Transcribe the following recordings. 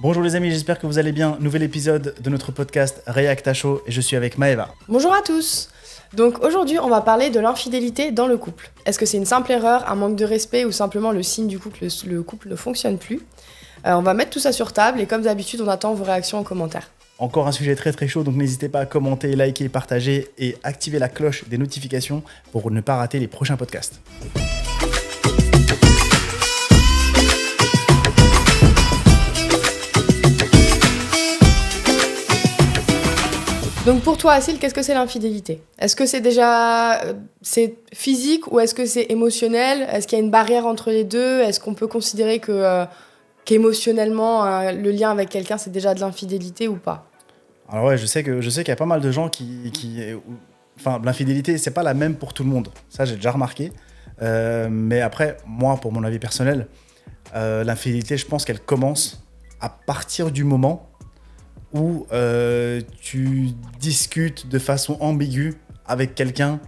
Bonjour les amis, j'espère que vous allez bien. Nouvel épisode de notre podcast React à chaud et je suis avec Maëva. Bonjour à tous. Donc aujourd'hui, on va parler de l'infidélité dans le couple. Est-ce que c'est une simple erreur, un manque de respect ou simplement le signe du coup que le couple ne fonctionne plus? On va mettre tout ça sur table et comme d'habitude, on attend vos réactions en commentaire. Encore un sujet très chaud, donc n'hésitez pas à commenter, liker, partager et activer la cloche des notifications pour ne pas rater les prochains podcasts. Donc pour toi, Assil, qu'est-ce que c'est l'infidélité? Est-ce que c'est déjà c'est physique ou est-ce que c'est émotionnel? Est-ce qu'il y a une barrière entre les deux? Est-ce qu'on peut considérer qu'émotionnellement, le lien avec quelqu'un, c'est déjà de l'infidélité ou pas? Alors ouais, je sais qu'il y a pas mal de gens Enfin, l'infidélité, c'est pas la même pour tout le monde. Ça, j'ai déjà remarqué. Mais après, moi, pour mon avis personnel, l'infidélité, je pense qu'elle commence à partir du moment où tu discutes de façon ambiguë avec quelqu'un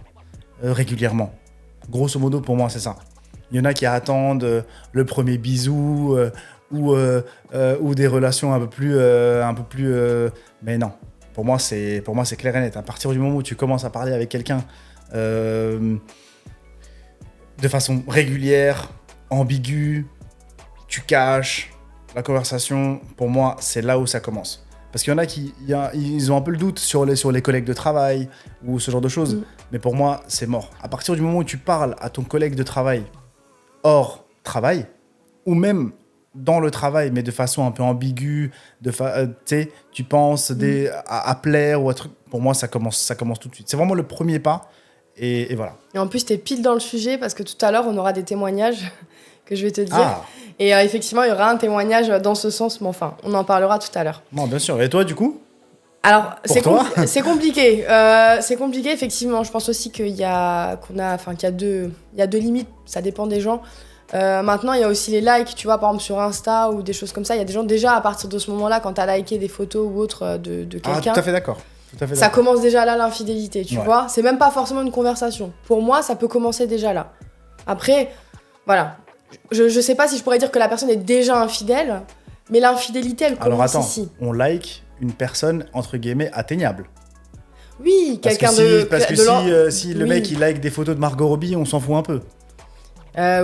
régulièrement. Grosso modo, pour moi, c'est ça. Il y en a qui attendent le premier bisou ou des relations un peu plus... Mais non, pour moi, c'est clair et net. À partir du moment où tu commences à parler avec quelqu'un de façon régulière, ambiguë, tu caches la conversation, pour moi, c'est là où ça commence. Parce qu'il y en a ils ont un peu le doute sur les collègues de travail ou ce genre de choses. Mais pour moi, c'est mort. À partir du moment où tu parles à ton collègue de travail hors travail, ou même dans le travail, mais de façon un peu ambiguë, tu penses à plaire ou à truc, pour moi, ça commence tout de suite. C'est vraiment le premier pas. Et voilà. Et en plus, t'es pile dans le sujet parce que tout à l'heure, on aura des témoignages que je vais te dire. Ah. Et effectivement, il y aura un témoignage dans ce sens, mais enfin, on en parlera tout à l'heure. Non, bien sûr. Et toi, du coup? Alors, c'est compliqué. C'est compliqué, effectivement. Je pense aussi qu'il y a deux limites. Ça dépend des gens. Maintenant, il y a aussi les likes, tu vois, par exemple sur Insta ou des choses comme ça. Il y a des gens déjà, à partir de ce moment-là, quand t'as liké des photos ou autres de quelqu'un. Tout à fait d'accord. Ça commence déjà là, l'infidélité, tu vois. C'est même pas forcément une conversation. Pour moi, ça peut commencer déjà là. Après, voilà. Je sais pas si je pourrais dire que la personne est déjà infidèle, mais l'infidélité, elle commence ici. Alors attends, on like une personne, entre guillemets, atteignable. Oui, quelqu'un Parce que si le mec, il like des photos de Margot Robbie, on s'en fout un peu.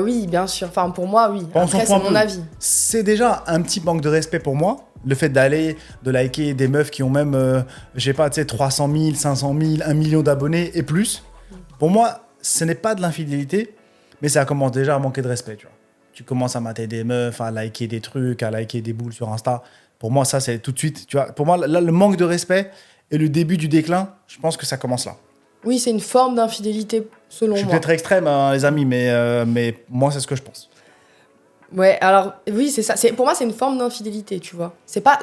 Oui, bien sûr. Enfin, pour moi, oui. Après, c'est mon avis. C'est déjà un petit manque de respect pour moi. Le fait de liker des meufs qui ont même, 300 000, 500 000, 1 million d'abonnés et plus. Pour moi, ce n'est pas de l'infidélité, mais ça commence déjà à manquer de respect, tu vois. Tu commences à mater des meufs, à liker des trucs, à liker des boules sur Insta. Pour moi, ça, c'est tout de suite, tu vois. Pour moi, là, le manque de respect et le début du déclin, je pense que ça commence là. Oui, c'est une forme d'infidélité, selon moi. Je suis peut-être extrême, hein, les amis, mais moi, c'est ce que je pense. Ouais, alors, oui, c'est ça. Pour moi, c'est une forme d'infidélité, tu vois. C'est pas...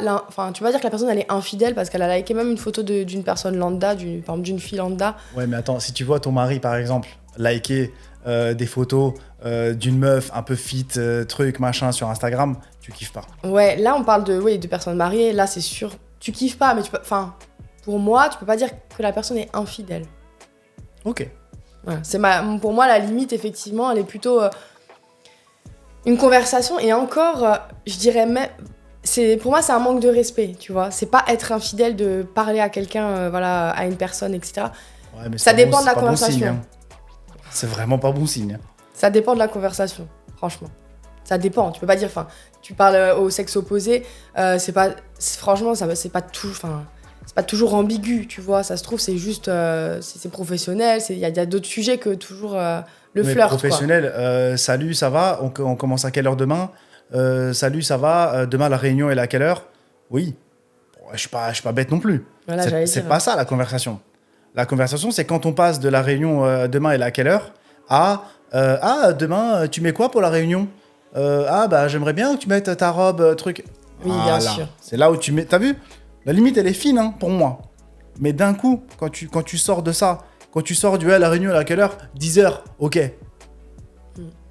tu vas dire que la personne, elle est infidèle parce qu'elle a liké même une photo d'une personne lambda, par exemple d'une fille lambda. Ouais, mais attends, si tu vois ton mari, par exemple, liker des photos d'une meuf un peu fit, truc, machin, sur Instagram, tu kiffes pas. Ouais, là, on parle de personnes mariées. Là, c'est sûr, tu kiffes pas, mais tu peux... Enfin, pour moi, tu peux pas dire que la personne est infidèle. Ok. Voilà, pour moi, la limite, effectivement, elle est plutôt une conversation. Et encore, je dirais même... Pour moi, c'est un manque de respect, tu vois. C'est pas être infidèle de parler à quelqu'un, à une personne, etc. Ouais, mais ça dépend de la conversation. Bon signe, hein. C'est vraiment pas bon signe. Ça dépend de la conversation, franchement. Ça dépend. Tu peux pas dire... tu parles au sexe opposé, franchement, c'est pas tout... C'est pas toujours ambigu, tu vois. Ça se trouve, c'est juste... c'est professionnel. Il y a d'autres sujets que toujours le flirt, professionnel, quoi. Salut, ça va? On commence à quelle heure demain? Salut, ça va? Demain, la réunion, elle est à quelle heure? Oui. Bon, je suis pas bête non plus. Voilà, c'est pas ça, la conversation. La conversation, c'est quand on passe de la réunion demain, elle est à quelle heure? À demain, tu mets quoi pour la réunion? J'aimerais bien que tu mettes ta robe, truc. Oui, bien sûr. C'est là où tu mets... T'as vu? La limite, elle est fine, hein, pour moi. Mais d'un coup, quand tu sors de ça, quand tu sors du la réunion, à quelle heure? 10h, ok.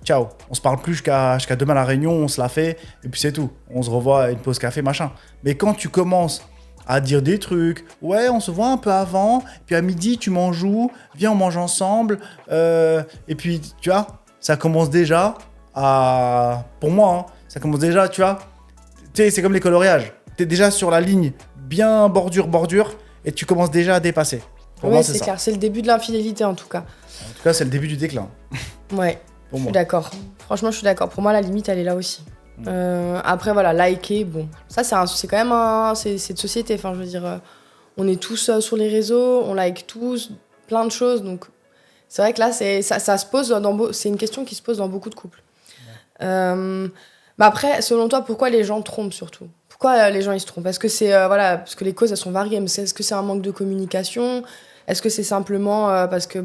Ciao. On se parle plus jusqu'à demain la réunion, on se la fait, et puis c'est tout. On se revoit à une pause café, machin. Mais quand tu commences à dire des trucs, ouais, on se voit un peu avant, puis à midi, tu m'en joues, viens, on mange ensemble, et puis, tu vois, ça commence déjà à... Pour moi, hein, ça commence déjà, tu vois... Tu sais, c'est comme les coloriages. Tu es déjà sur la ligne bien bordure, et tu commences déjà à dépasser. Oui, c'est clair. C'est le début de l'infidélité, en tout cas. En tout cas, c'est le début du déclin. Ouais, je suis d'accord. Franchement, je suis d'accord. Pour moi, la limite, elle est là aussi. Après, voilà, liker, bon. Ça, c'est quand même c'est de société. Enfin, je veux dire, on est tous sur les réseaux, on like tous, plein de choses. Donc, c'est vrai que là, ça se pose c'est une question qui se pose dans beaucoup de couples. Ouais. Mais après, selon toi, pourquoi les gens trompent surtout ? Pourquoi les gens ils se trompent ? Est-ce que c'est parce que les causes elles sont variées, mais est-ce que c'est un manque de communication ? Est-ce que c'est simplement parce que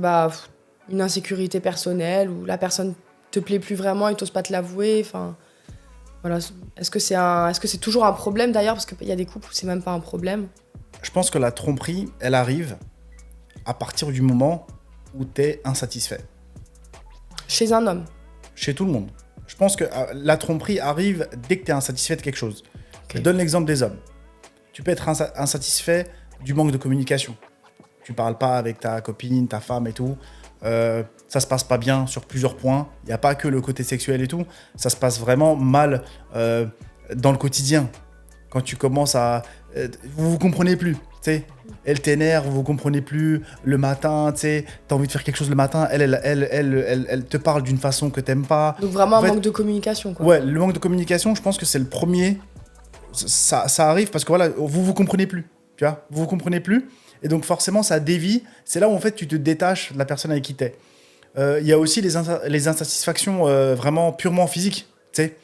une insécurité personnelle ou la personne te plaît plus vraiment et t'oses pas te l'avouer ? Enfin, voilà. Est-ce que c'est toujours un problème d'ailleurs ? Parce qu'il y a des couples où c'est même pas un problème. Je pense que la tromperie, elle arrive à partir du moment où t'es insatisfait. Chez un homme ? Chez tout le monde. Je pense que la tromperie arrive dès que t'es insatisfait de quelque chose. Okay. Je donne l'exemple des hommes. Tu peux être insatisfait du manque de communication. Tu parles pas avec ta copine, ta femme et tout. Ça se passe pas bien sur plusieurs points. Il n'y a pas que le côté sexuel et tout. Ça se passe vraiment mal dans le quotidien. Quand tu commences à... vous comprenez plus. T'sais. Elle t'énerve, vous comprenez plus. Le matin, tu as envie de faire quelque chose le matin. Elle te parle d'une façon que t'aimes pas. Donc vraiment un manque de communication, quoi. Ouais, le manque de communication, je pense que c'est le premier... Ça arrive parce que voilà, vous comprenez plus, tu vois, vous comprenez plus, et donc forcément ça dévie. C'est là où en fait tu te détaches de la personne avec qui t'es. Il y a aussi les insatisfactions vraiment purement physiques. Tu sais,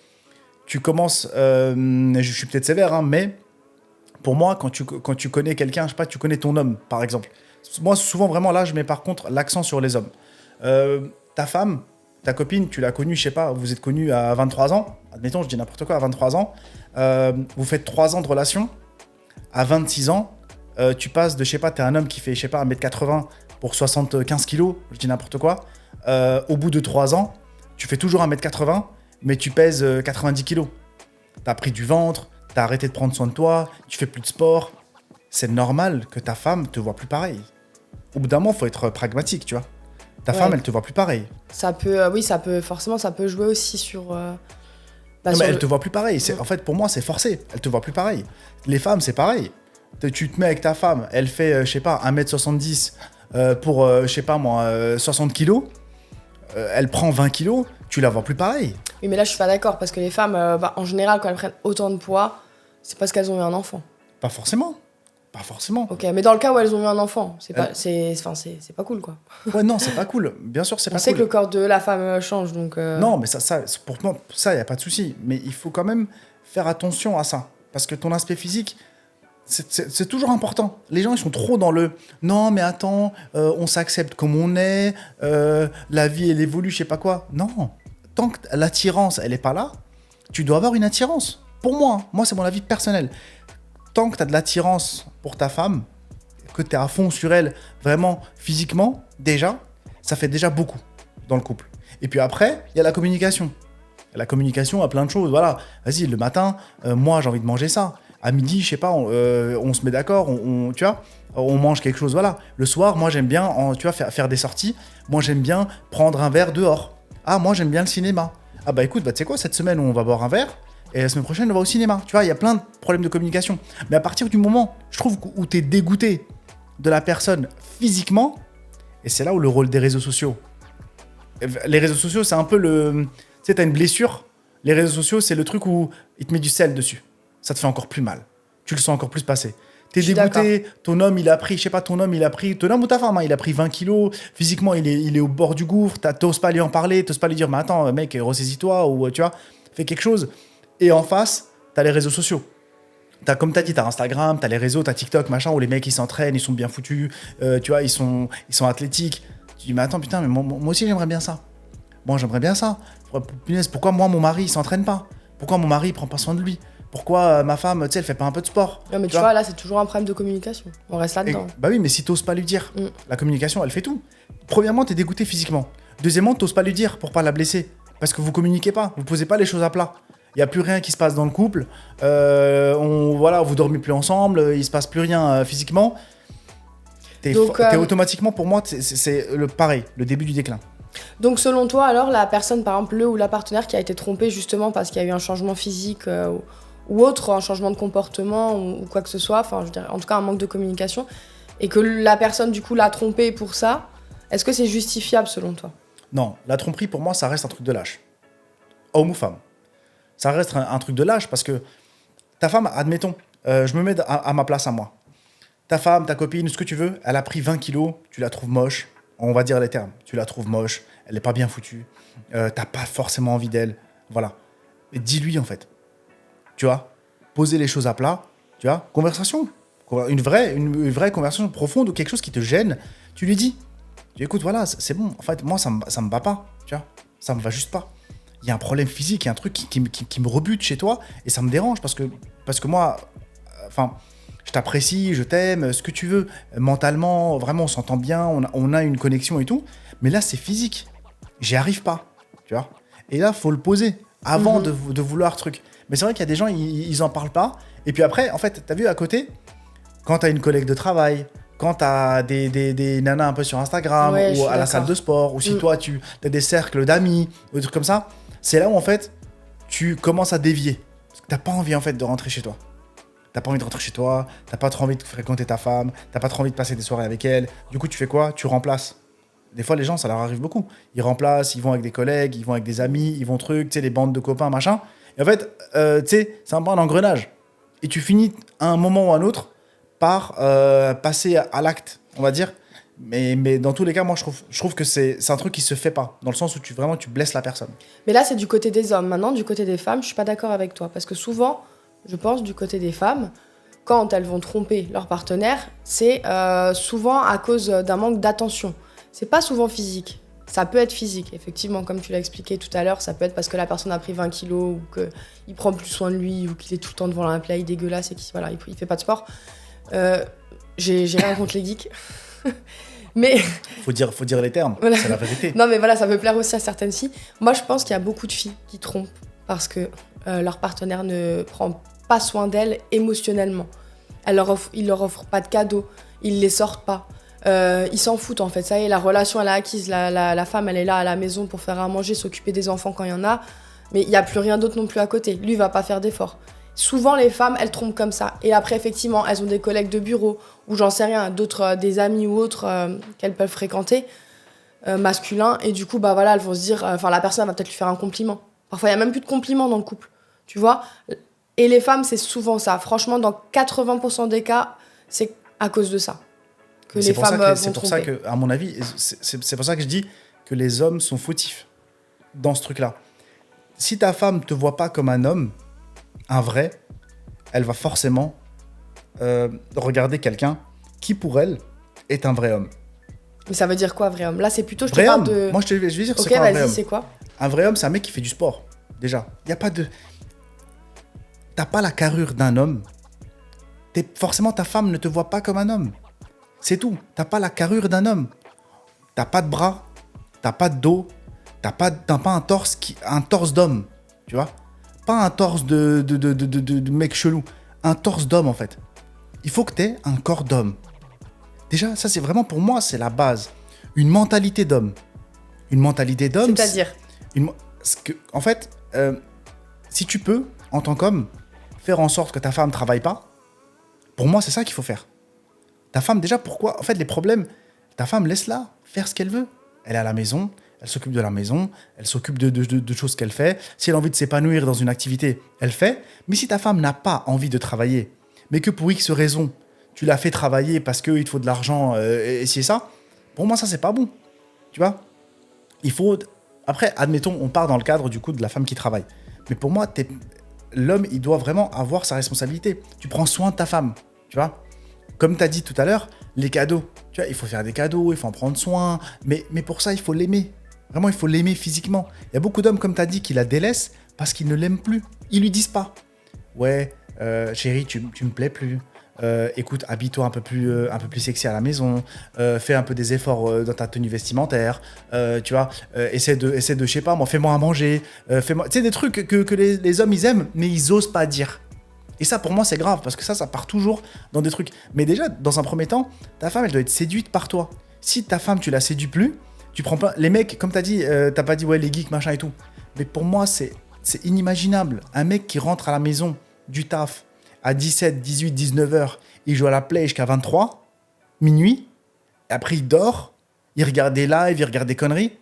tu commences, je suis peut-être sévère, hein, mais pour moi quand tu connais quelqu'un, je sais pas, tu connais ton homme par exemple. Moi souvent vraiment là je mets par contre l'accent sur les hommes. Ta femme, ta copine, tu l'as connue, je sais pas, vous êtes connus à 23 ans, admettons, je dis n'importe quoi, à 23 ans, vous faites 3 ans de relation, à 26 ans, tu passes de, je sais pas, t'es un homme qui fait, je sais pas, 1m80 pour 75 kilos, je dis n'importe quoi, au bout de 3 ans, tu fais toujours 1m80, mais tu pèses 90 kilos. T'as pris du ventre, t'as arrêté de prendre soin de toi, tu fais plus de sport. C'est normal que ta femme te voit plus pareil. Au bout d'un moment, faut être pragmatique, tu vois. Ta femme, elle te voit plus pareil. Ça peut, forcément, ça peut jouer aussi sur... non, mais elle te voit plus pareil. En fait, pour moi, c'est forcé. Elle te voit plus pareil. Les femmes, c'est pareil. Tu te mets avec ta femme, elle fait, je sais pas, 1m70 pour, je sais pas moi, 60 kilos. Elle prend 20 kilos, tu la vois plus pareil. Oui, mais là, je suis pas d'accord, parce que les femmes, en général, quand elles prennent autant de poids, c'est parce qu'elles ont eu un enfant. Pas forcément. Pas forcément. Ok, mais dans le cas où elles ont eu un enfant, c'est pas cool, quoi. Ouais, non, c'est pas cool. Bien sûr, c'est pas cool. On sait que le corps de la femme change, donc... Non, mais ça, pour moi, ça, y a pas de souci. Mais il faut quand même faire attention à ça. Parce que ton aspect physique, c'est toujours important. Les gens, ils sont trop dans le « Non, mais attends, on s'accepte comme on est, la vie, elle évolue, je sais pas quoi. » Non. Tant que l'attirance, elle est pas là, tu dois avoir une attirance. Pour moi, c'est mon avis personnel. Tant que tu as de l'attirance pour ta femme, que tu es à fond sur elle, vraiment physiquement, déjà, ça fait déjà beaucoup dans le couple. Et puis après, il y a la communication. La communication a plein de choses. Voilà, vas-y, le matin, moi, j'ai envie de manger ça. À midi, je sais pas, on se met d'accord, tu vois, on mange quelque chose. Voilà. Le soir, moi, j'aime bien, tu vois, faire des sorties. Moi, j'aime bien prendre un verre dehors. Ah, moi, j'aime bien le cinéma. Ah bah écoute, tu sais quoi, cette semaine, on va boire un verre. Et la semaine prochaine, on va au cinéma. Tu vois, il y a plein de problèmes de communication. Mais à partir du moment, je trouve, où tu es dégoûté de la personne physiquement, et c'est là où le rôle des réseaux sociaux. Les réseaux sociaux, c'est un peu le... Tu sais, t'as une blessure. Les réseaux sociaux, c'est le truc où il te met du sel dessus. Ça te fait encore plus mal. Tu le sens encore plus passer. T'es dégoûté, ton homme, il a pris, je sais pas, ton homme ou ta femme, hein, il a pris 20 kilos, physiquement, il est au bord du gouffre, t'oses pas lui en parler, t'oses pas lui dire, mais attends, mec, ressaisis-toi, ou tu vois, fais quelque chose. Et en face, t'as les réseaux sociaux. Comme t'as dit, t'as Instagram, t'as les réseaux, t'as TikTok, machin, où les mecs, ils s'entraînent, ils sont bien foutus, tu vois, ils sont athlétiques. Tu dis, mais attends, putain, mais moi aussi, j'aimerais bien ça. Moi, j'aimerais bien ça. Pourquoi moi, mon mari, il s'entraîne pas ? Pourquoi mon mari, il prend pas soin de lui ? Pourquoi ma femme, tu sais, elle fait pas un peu de sport ? Non, mais tu vois, là, c'est toujours un problème de communication. On reste là-dedans. Bah oui, mais si t'oses pas lui dire, la communication, elle fait tout. Premièrement, t'es dégoûté physiquement. Deuxièmement, t'oses pas lui dire pour pas la blesser. Parce que vous communiquez pas, vous posez pas les choses à plat. Il y a plus rien qui se passe dans le couple. Vous dormez plus ensemble, il se passe plus rien physiquement. T'es automatiquement, pour moi, c'est pareil, le début du déclin. Donc selon toi, alors, la personne, par exemple, le ou la partenaire qui a été trompée justement parce qu'il y a eu un changement physique ou autre, un changement de comportement ou quoi que ce soit, enfin, je dirais, en tout cas, un manque de communication, et que la personne, du coup, l'a trompé pour ça, est-ce que c'est justifiable selon toi ? Non, la tromperie, pour moi, ça reste un truc de lâche. Homme ou femme. Ça reste un truc de lâche parce que ta femme, admettons, je me mets à ma place à moi. Ta femme, ta copine, ce que tu veux, elle a pris 20 kilos, tu la trouves moche, on va dire les termes, tu la trouves moche, elle n'est pas bien foutue, t'as pas forcément envie d'elle, voilà. Mais dis-lui en fait, tu vois, poser les choses à plat, tu vois, conversation, une vraie conversation profonde ou quelque chose qui te gêne, tu lui dis, écoute, voilà, c'est bon, en fait, moi, ça me va pas, tu vois, ça me va juste pas. Il y a un problème physique, il y a un truc qui me rebute chez toi et ça me dérange parce que moi, enfin, je t'apprécie, je t'aime, ce que tu veux. Mentalement, vraiment, on s'entend bien, on a une connexion et tout. Mais là, c'est physique. J'y arrive pas, tu vois. Et là, faut le poser avant de vouloir truc. Mais c'est vrai qu'il y a des gens, ils en parlent pas. Et puis après, en fait, t'as vu à côté, quand t'as une collègue de travail, quand t'as des nanas un peu sur Instagram ou à la salle de sport, ou si toi, tu as des cercles d'amis ou des trucs comme ça, c'est là où, en fait, tu commences à dévier. Parce que t'as pas envie, en fait, de rentrer chez toi. T'as pas envie de rentrer chez toi, t'as pas trop envie de fréquenter ta femme, t'as pas trop envie de passer des soirées avec elle. Du coup, tu fais quoi ? Tu remplaces. Des fois, les gens, ça leur arrive beaucoup. Ils remplacent, ils vont avec des collègues, ils vont avec des amis, ils vont trucs, tu sais, les bandes de copains, machin. Et en fait, tu sais, c'est un peu un engrenage. Et tu finis à un moment ou à un autre par passer à l'acte, on va dire. Mais dans tous les cas, moi, je trouve que c'est un truc qui se fait pas. Dans le sens où tu blesses la personne. Mais là, c'est du côté des hommes. Maintenant, du côté des femmes, je suis pas d'accord avec toi. Parce que souvent, je pense, du côté des femmes, quand elles vont tromper leur partenaire, c'est souvent à cause d'un manque d'attention. C'est pas souvent physique. Ça peut être physique, effectivement, comme tu l'as expliqué tout à l'heure. Ça peut être parce que la personne a pris 20 kilos ou qu'il prend plus soin de lui ou qu'il est tout le temps devant la play dégueulasse et qu'il fait pas de sport. J'ai rien contre les geeks. Mais faut dire les termes, voilà. C'est la vérité. Non mais voilà, ça peut plaire aussi à certaines filles. Moi, je pense qu'il y a beaucoup de filles qui trompent parce que leur partenaire ne prend pas soin d'elles émotionnellement. Ils leur offrent pas de cadeaux, ils les sortent pas. Ils s'en foutent en fait, ça y est, la relation elle est acquise, la femme elle est là à la maison pour faire à manger, s'occuper des enfants quand il y en a, mais il n'y a plus rien d'autre non plus à côté, lui il va pas faire d'efforts. Souvent les femmes elles trompent comme ça, et après effectivement elles ont des collègues de bureau, ou j'en sais rien, d'autres, des amis ou autres qu'elles peuvent fréquenter, masculins, et du coup bah voilà, elles vont se dire, la personne va peut-être lui faire un compliment. Parfois il y a même plus de compliments dans le couple, tu vois. Et les femmes c'est souvent ça, franchement dans 80% des cas, c'est à cause de ça. Que les femmes vont tromper. C'est pour ça que, à mon avis, c'est pour ça que je dis que les hommes sont fautifs dans ce truc-là. Si ta femme te voit pas comme un homme, un vrai, elle va forcément regarder quelqu'un qui, pour elle, est un vrai homme. Mais ça veut dire quoi, vrai homme ? Là, c'est plutôt, je vrai te parle homme. de... Moi, je vais dire okay, c'est quoi un vrai homme. Ok, vas-y, c'est quoi ? Un vrai homme, c'est un mec qui fait du sport, déjà. Il n'y a pas de... T'as pas la carrure d'un homme. Forcément, ta femme ne te voit pas comme un homme. C'est tout. T'as pas la carrure d'un homme. T'as pas de bras, t'as pas de dos, t'as pas un torse d'homme, tu vois. Pas un torse de mec chelou, un torse d'homme en fait. Il faut que t'aies un corps d'homme. Déjà, ça c'est vraiment pour moi, c'est la base. Une mentalité d'homme. Une mentalité d'homme. C'est-à-dire en fait, si tu peux, en tant qu'homme, faire en sorte que ta femme travaille pas, pour moi c'est ça qu'il faut faire. Ta femme, déjà, pourquoi ? En fait, les problèmes, ta femme, laisse-la faire ce qu'elle veut. Elle est à la maison, elle s'occupe de la maison, elle s'occupe de choses qu'elle fait. Si elle a envie de s'épanouir dans une activité, elle fait. Mais si ta femme n'a pas envie de travailler, mais que pour X raison, tu la fais travailler parce qu'il te faut de l'argent et c'est ça, pour moi, ça, c'est pas bon. Tu vois ? Il faut... Après, admettons, on part dans le cadre, du coup, de la femme qui travaille. Mais pour moi, l'homme, il doit vraiment avoir sa responsabilité. Tu prends soin de ta femme, tu vois ? Comme tu as dit tout à l'heure, les cadeaux. Tu vois, il faut faire des cadeaux, il faut en prendre soin. Mais pour ça, il faut l'aimer. Vraiment, il faut l'aimer physiquement. Il y a beaucoup d'hommes, comme tu as dit, qui la délaissent parce qu'ils ne l'aiment plus. Ils lui disent pas. Ouais, chérie, tu me plais plus. Écoute, habille-toi un peu plus sexy à la maison. Fais un peu des efforts dans ta tenue vestimentaire. Tu vois, essaie de, je sais pas moi, fais-moi à manger. Tu sais, des trucs que les hommes, ils aiment, mais ils osent pas dire. Et ça, pour moi, c'est grave, parce que ça part toujours dans des trucs. Mais déjà, dans un premier temps, ta femme, elle doit être séduite par toi. Si ta femme, tu la séduis plus, tu prends pas... Les mecs, comme t'as dit, t'as pas dit, ouais, les geeks, machin et tout. Mais pour moi, c'est inimaginable. Un mec qui rentre à la maison du taf à 17, 18, 19 heures, il joue à la play jusqu'à 23, minuit, et après il dort, il regarde des lives, il regarde des conneries.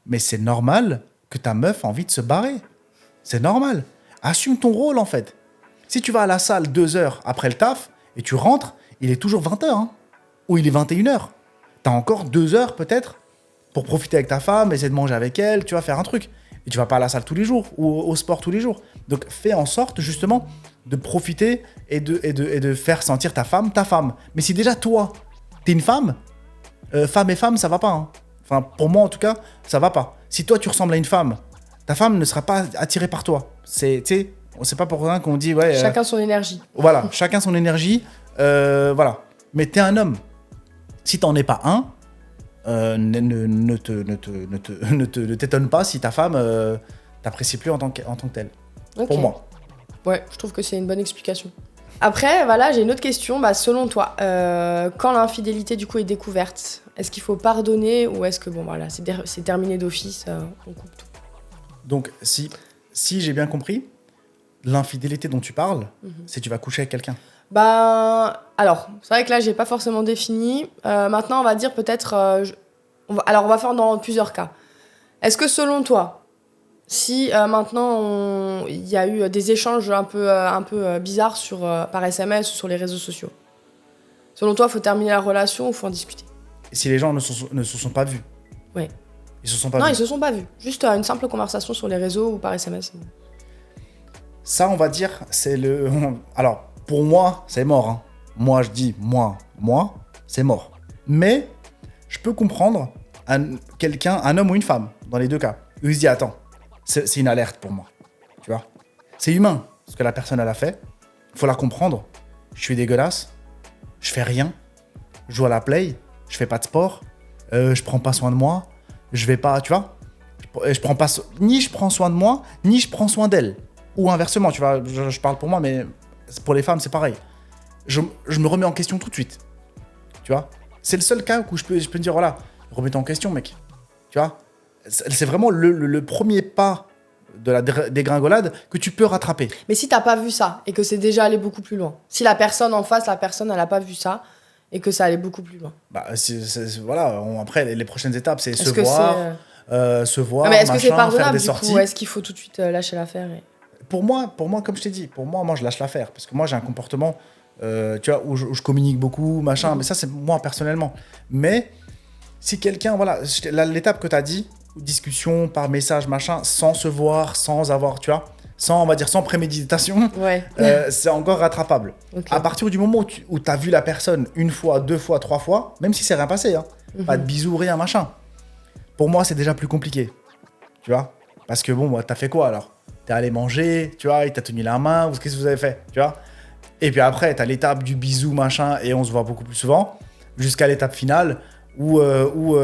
Mais c'est normal que ta meuf a envie de se barrer. C'est normal. Assume ton rôle, en fait. Si tu vas à la salle 2 heures après le taf et tu rentres, il est toujours 20 heures. Hein, ou il est 21 heures. Tu as encore 2 heures, peut-être, pour profiter avec ta femme, essayer de manger avec elle, tu vas faire un truc. Et tu vas pas à la salle tous les jours ou au sport tous les jours. Donc, fais en sorte, justement, de profiter et de faire sentir ta femme. Mais si déjà, toi, t'es une femme, femme et femme, ça va pas. Hein. Enfin, pour moi, en tout cas, ça va pas. Si toi, tu ressembles à une femme, ta femme ne sera pas attirée par toi. C'est pas pour rien qu'on dit... ouais. Chacun son énergie. Voilà, chacun son énergie. Voilà. Mais t'es un homme. Si t'en es pas un, ne t'étonne pas si ta femme t'apprécie plus en tant que telle. Okay. Pour moi. Ouais, je trouve que c'est une bonne explication. Après, voilà, j'ai une autre question. Selon toi, quand l'infidélité du coup est découverte, est-ce qu'il faut pardonner ou est-ce que bon voilà, c'est terminé d'office, on coupe tout. Donc si j'ai bien compris, l'infidélité dont tu parles, c'est tu vas coucher avec quelqu'un. Alors, c'est vrai que là, j'ai pas forcément défini. Maintenant, on va dire peut-être... on va faire dans plusieurs cas. Est-ce que selon toi, si maintenant, il y a eu des échanges un peu bizarres par SMS ou sur les réseaux sociaux, selon toi, il faut terminer la relation ou il faut en discuter? Et si les gens ne se sont pas vus? Ouais. Ils se sont pas vus? Non, ils se sont pas vus. Juste une simple conversation sur les réseaux ou par SMS. Ça, on va dire, c'est le... Alors, pour moi, c'est mort. Hein. Moi, je dis, moi, c'est mort. Mais, je peux comprendre un homme ou une femme, dans les deux cas. Eux, ils se disent, attends, c'est une alerte pour moi. Tu vois? C'est humain, ce que la personne, elle a fait. Il faut la comprendre. Je suis dégueulasse. Je fais rien. Je joue à la play. Je fais pas de sport. Je prends pas soin de moi. Je vais pas, tu vois? Ni je prends soin de moi, ni je prends soin d'elle. Ou inversement, tu vois, je parle pour moi, mais pour les femmes, c'est pareil. Je me remets en question tout de suite. Tu vois? C'est le seul cas où je peux me dire, voilà, remets-toi en question, mec. Tu vois? C'est vraiment le premier pas de la dégringolade que tu peux rattraper. Mais si t'as pas vu ça et que c'est déjà allé beaucoup plus loin, si la personne en face, elle a pas vu ça et que ça allait beaucoup plus loin. Voilà, après, les prochaines étapes, c'est se voir, non, mais est-ce que c'est faire pardonnable des du sorties. coup, est-ce qu'il faut tout de suite lâcher l'affaire Pour moi, comme je t'ai dit, moi, je lâche l'affaire. Parce que moi, j'ai un comportement, tu vois, où je communique beaucoup, machin. Mais ça, c'est moi, personnellement. Mais si quelqu'un, voilà, l'étape que tu as dit, discussion par message, machin, sans se voir, sans avoir, tu vois, sans préméditation, ouais. C'est encore rattrapable. Okay. À partir du moment où tu as vu la personne une fois, 2 fois, 3 fois, même si c'est rien passé, hein, pas de bisous, rien, machin. Pour moi, c'est déjà plus compliqué. Tu vois? Parce que bon, t'as fait quoi alors? T'es allé manger, tu vois, il t'a tenu la main, qu'est-ce que vous avez fait, tu vois? Et puis après, t'as l'étape du bisou, machin, et on se voit beaucoup plus souvent, jusqu'à l'étape finale où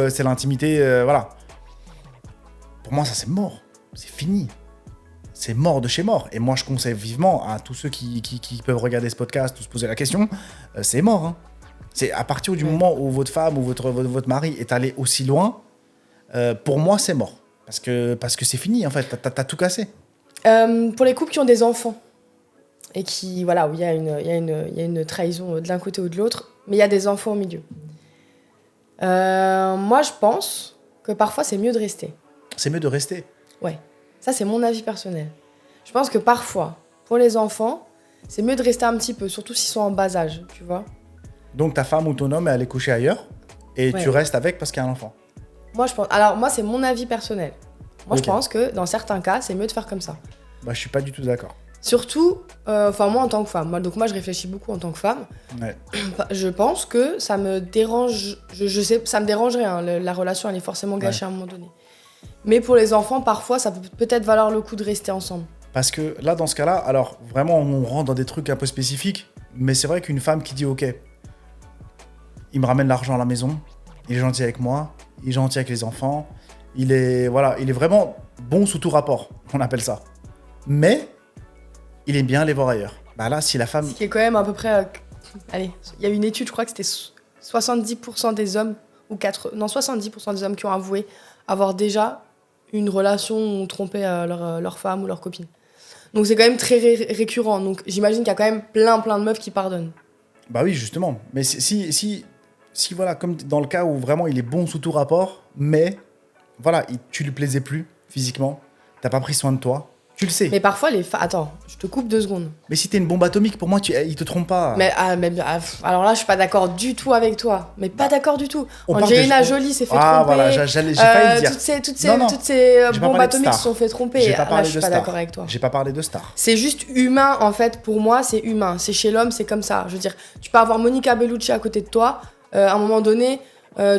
c'est l'intimité, voilà. Pour moi, ça c'est mort, c'est fini. C'est mort de chez mort. Et moi, je conseille vivement à tous ceux qui peuvent regarder ce podcast ou se poser la question, c'est mort. Hein. C'est à partir du moment où votre femme ou votre mari est allé aussi loin, pour moi, c'est mort. Parce que c'est fini, en fait, t'as tout cassé. Pour les couples qui ont des enfants et qui, voilà, où il y a une trahison de l'un côté ou de l'autre, mais il y a des enfants au milieu. Moi, je pense que parfois, c'est mieux de rester. C'est mieux de rester? Ouais. Ça, c'est mon avis personnel. Je pense que parfois, pour les enfants, c'est mieux de rester un petit peu, surtout s'ils sont en bas âge, tu vois. Donc, ta femme ou ton homme est allé coucher ailleurs et tu restes avec parce qu'il y a un enfant? Moi, je pense... Alors, moi, c'est mon avis personnel. Moi, je pense que dans certains cas, c'est mieux de faire comme ça. Je suis pas du tout d'accord. Surtout, moi en tant que femme. Moi, je réfléchis beaucoup en tant que femme. Ouais. Je pense que ça me dérange. Je sais, ça me dérangerait. Hein, la relation, elle est forcément gâchée à un moment donné. Mais pour les enfants, parfois, ça peut peut-être valoir le coup de rester ensemble. Parce que là, dans ce cas-là, alors vraiment, on rentre dans des trucs un peu spécifiques. Mais c'est vrai qu'une femme qui dit, ok, il me ramène l'argent à la maison, il est gentil avec moi, il est gentil avec les enfants, il est vraiment bon sous tout rapport, on appelle ça. Mais il aime bien aller voir ailleurs. Là, si la femme... Ce qui est quand même à peu près... Allez, il y a une étude, je crois que c'était 70% des hommes, 70% des hommes qui ont avoué avoir déjà une relation où on trompait leur femme ou leur copine. Donc c'est quand même très récurrent. Donc j'imagine qu'il y a quand même plein de meufs qui pardonnent. Bah oui, justement. Mais si voilà, comme dans le cas où vraiment il est bon sous tout rapport, mais voilà, tu lui plaisais plus physiquement, t'as pas pris soin de toi, tu le sais. Mais parfois, Attends, je te coupe 2 secondes. Mais si t'es une bombe atomique, pour moi, il te trompe pas. Alors là, je suis pas d'accord du tout avec toi. Mais pas d'accord du tout. On parle Angelina Jolie s'est fait tromper. Ah voilà, j'ai failli dire. Toutes ces bombes atomiques se sont fait tromper. J'ai pas parlé je suis pas d'accord avec toi. J'ai pas parlé de star. C'est juste humain, en fait. Pour moi, c'est humain. C'est chez l'homme, c'est comme ça. Je veux dire, tu peux avoir Monica Bellucci à côté de toi. À un moment donné,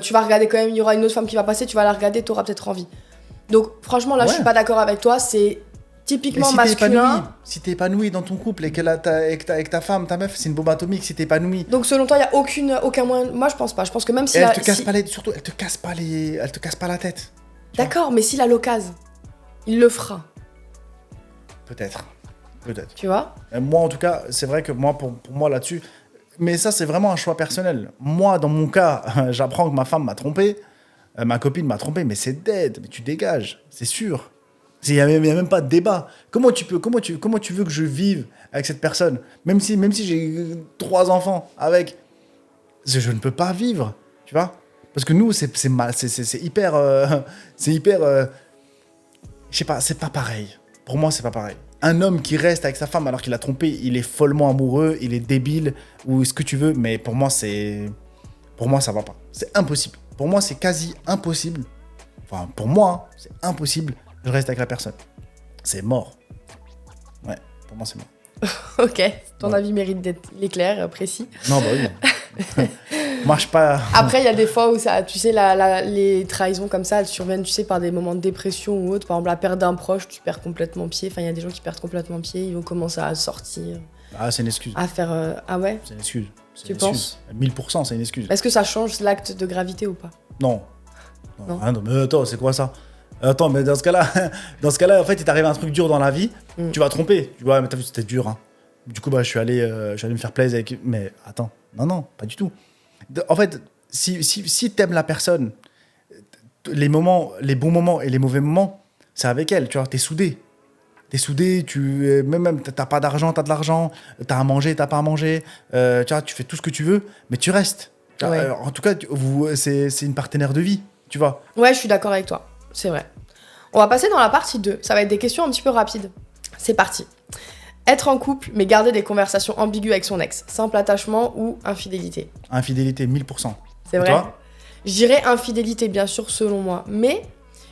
tu vas regarder quand même. Il y aura une autre femme qui va passer. Tu vas la regarder, t'auras peut-être envie. Donc, franchement, là, je suis pas d'accord avec toi. C'est typiquement masculin. Si t'es épanoui dans ton couple et que là, avec ta femme, ta meuf, c'est une bombe atomique, si t'es épanoui. Donc selon toi, il y a aucun moyen. Moi, je pense pas. Je pense que même si elle te casse pas la tête. D'accord, mais s'il a l'occasion, il le fera. Peut-être. Tu vois. Moi, en tout cas, c'est vrai que moi, pour moi là-dessus, mais ça, c'est vraiment un choix personnel. Moi, dans mon cas, j'apprends que ma femme m'a trompé, ma copine m'a trompé, mais c'est dead. Mais tu dégages, c'est sûr. Il n'y a même pas de débat. Comment tu veux que je vive avec cette personne, même si j'ai 3 enfants avec, je ne peux pas vivre, tu vois. Parce que nous, c'est hyper, je sais pas, c'est pas pareil. Pour moi, c'est pas pareil. Un homme qui reste avec sa femme alors qu'il a trompé, il est follement amoureux, il est débile ou ce que tu veux, mais pour moi, ça va pas. C'est impossible. Pour moi, c'est quasi impossible. Enfin, pour moi, c'est impossible. Je reste avec la personne. C'est mort. Ouais, pour moi, c'est mort. Ok, ton avis mérite d'être clair, précis. Non, bah oui. Marche pas. Après, il y a des fois où ça, tu sais, les trahisons comme ça, elles surviennent, tu sais, par des moments de dépression ou autre. Par exemple, la perte d'un proche, tu perds complètement pied. Enfin, il y a des gens qui perdent complètement pied, ils vont commencer à sortir. Ah, c'est une excuse. À faire. Ah ouais. C'est une excuse. Tu penses 1000%, c'est une excuse. Est-ce que ça change l'acte de gravité ou pas? Non. Non, mais attends, c'est quoi ça? Attends, mais dans ce cas-là, en fait, il t'arrive un truc dur dans la vie, tu vas tromper. Tu vois, mais t'as vu, c'était dur, hein. Du coup, je suis allé me faire plaisir avec. Mais attends, non, pas du tout. En fait, si t'aimes la personne, les bons moments et les mauvais moments, c'est avec elle, tu vois, t'es soudé. Même t'as pas d'argent, t'as de l'argent, t'as à manger, t'as pas à manger, tu vois, tu fais tout ce que tu veux, mais tu restes. Ouais. En tout cas, c'est une partenaire de vie, tu vois. Ouais, je suis d'accord avec toi, c'est vrai. On va passer dans la partie 2, ça va être des questions un petit peu rapides. C'est parti. Être en couple, mais garder des conversations ambiguës avec son ex. Simple attachement ou infidélité? Infidélité, 1000%. C'est vrai. Toi? Je dirais infidélité, bien sûr, selon moi. Mais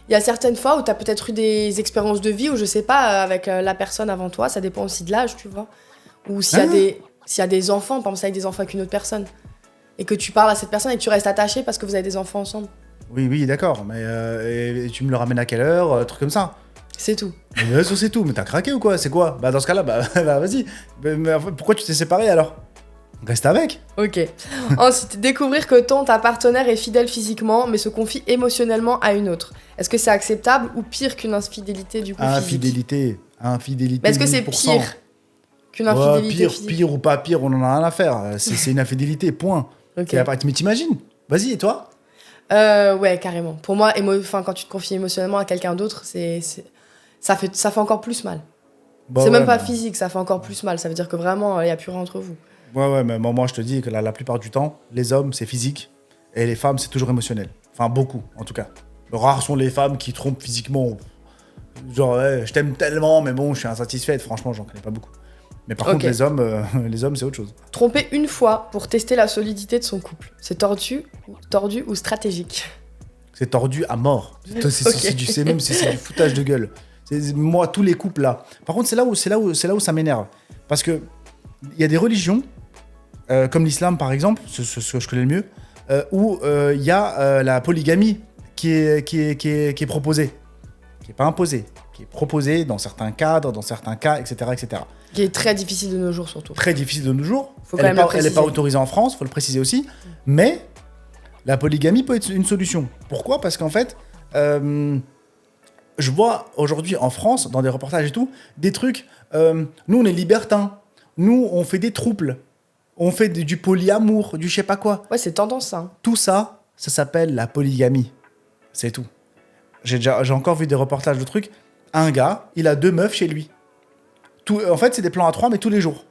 il y a certaines fois où tu as peut-être eu des expériences de vie où, je sais pas, avec la personne avant toi, ça dépend aussi de l'âge, tu vois. Ou s'il y a des enfants, par exemple, avec des enfants avec une autre personne, et que tu parles à cette personne et que tu restes attaché parce que vous avez des enfants ensemble. Oui, d'accord. Mais et tu me le ramènes à quelle heure, truc comme ça? C'est tout. Mais ça, c'est tout. Mais t'as craqué ou quoi? C'est quoi? Dans ce cas-là, vas-y. Mais pourquoi tu t'es séparé alors? Reste avec. Ok. Ensuite, découvrir que ta partenaire est fidèle physiquement, mais se confie émotionnellement à une autre. Est-ce que c'est acceptable ou pire qu'une infidélité du coup Infidélité. Mais est-ce que c'est pire qu'une infidélité physique? Pire ou pas pire, on en a rien à faire. C'est une infidélité, point. Okay. Mais t'imagines? Vas-y, et toi? Ouais, carrément. Pour moi, quand tu te confies émotionnellement à quelqu'un d'autre, ça fait encore plus mal. C'est même pas physique, ça fait encore plus mal. Ça veut dire que vraiment, il n'y a plus rien entre vous. Ouais, mais moi, je te dis que la plupart du temps, les hommes, c'est physique, et les femmes, c'est toujours émotionnel. Enfin, beaucoup, en tout cas. Rares sont les femmes qui trompent physiquement. Genre, je t'aime tellement, mais bon, je suis insatisfaite. Franchement, j'en connais pas beaucoup. Mais par contre, les hommes, c'est autre chose. Tromper une fois pour tester la solidité de son couple, c'est tordu ou stratégique? C'est tordu à mort. C'est même si c'est du foutage de gueule. Moi, tous les couples là. Par contre, c'est là où ça m'énerve. Parce que il y a des religions, comme l'islam par exemple, ce que je connais le mieux, où il y a la polygamie qui est proposée, qui est pas imposée, qui est proposée dans certains cadres, dans certains cas, etc., etc. Qui est très difficile de nos jours surtout. Très difficile de nos jours. Elle n'est pas autorisée en France, faut le préciser aussi. Mais la polygamie peut être une solution. Pourquoi? Parce qu'en fait, je vois aujourd'hui en France, dans des reportages et tout, des trucs. Nous, on est libertins. Nous, on fait des trouples. On fait du polyamour, du je sais pas quoi. Ouais, c'est tendance ça. Hein. Tout ça, ça s'appelle la polygamie. C'est tout. J'ai encore vu des reportages de trucs. Un gars, il a 2 meufs chez lui. En fait, c'est des plans à 3, mais tous les jours.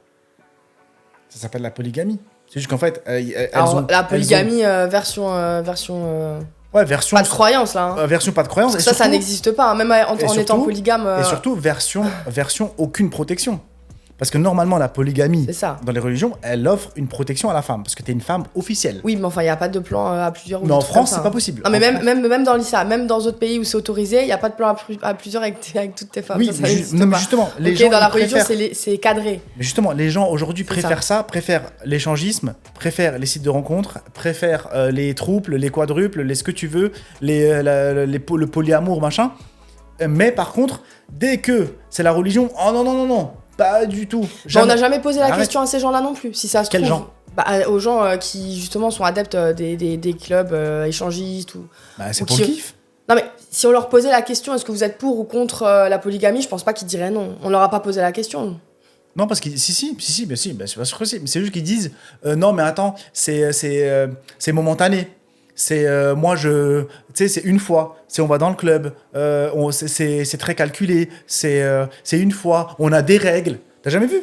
Ça s'appelle la polygamie. C'est juste qu'en fait, la polygamie version ouais, version... Pas de croyance, là. Hein. Version pas de croyance. Parce que ça n'existe pas. Hein. Même en étant polygame... Et surtout, version aucune protection. Parce que normalement, la polygamie, dans les religions, elle offre une protection à la femme. Parce que tu es une femme officielle. Oui, mais enfin, il n'y a pas de plan à plusieurs. Mais en France, c'est pas possible. Non, mais même dans l'islam, même dans d'autres pays où c'est autorisé, il n'y a pas de plan à plusieurs avec toutes tes femmes. Oui, ça mais justement, les gens. Dans la religion, c'est cadré. Mais justement, les gens aujourd'hui préfèrent l'échangisme, préfèrent les sites de rencontres, préfèrent les trouples, les quadruples, les ce que tu veux, le polyamour, machin. Mais par contre, dès que c'est la religion, oh non. Pas du tout. On n'a jamais posé la question à ces gens-là non plus. Si ça se Quels trouve, gens aux gens qui justement sont adeptes des clubs échangistes ou. C'est pour le kiff. Non mais si on leur posait la question, est-ce que vous êtes pour ou contre la polygamie, je pense pas qu'ils diraient non. On leur a pas posé la question. Non, parce que si, c'est pas sûr que si. C'est juste qu'ils disent non, mais attends, c'est momentané. C'est c'est une fois, on va dans le club, c'est très calculé, c'est une fois, on a des règles. T'as jamais vu?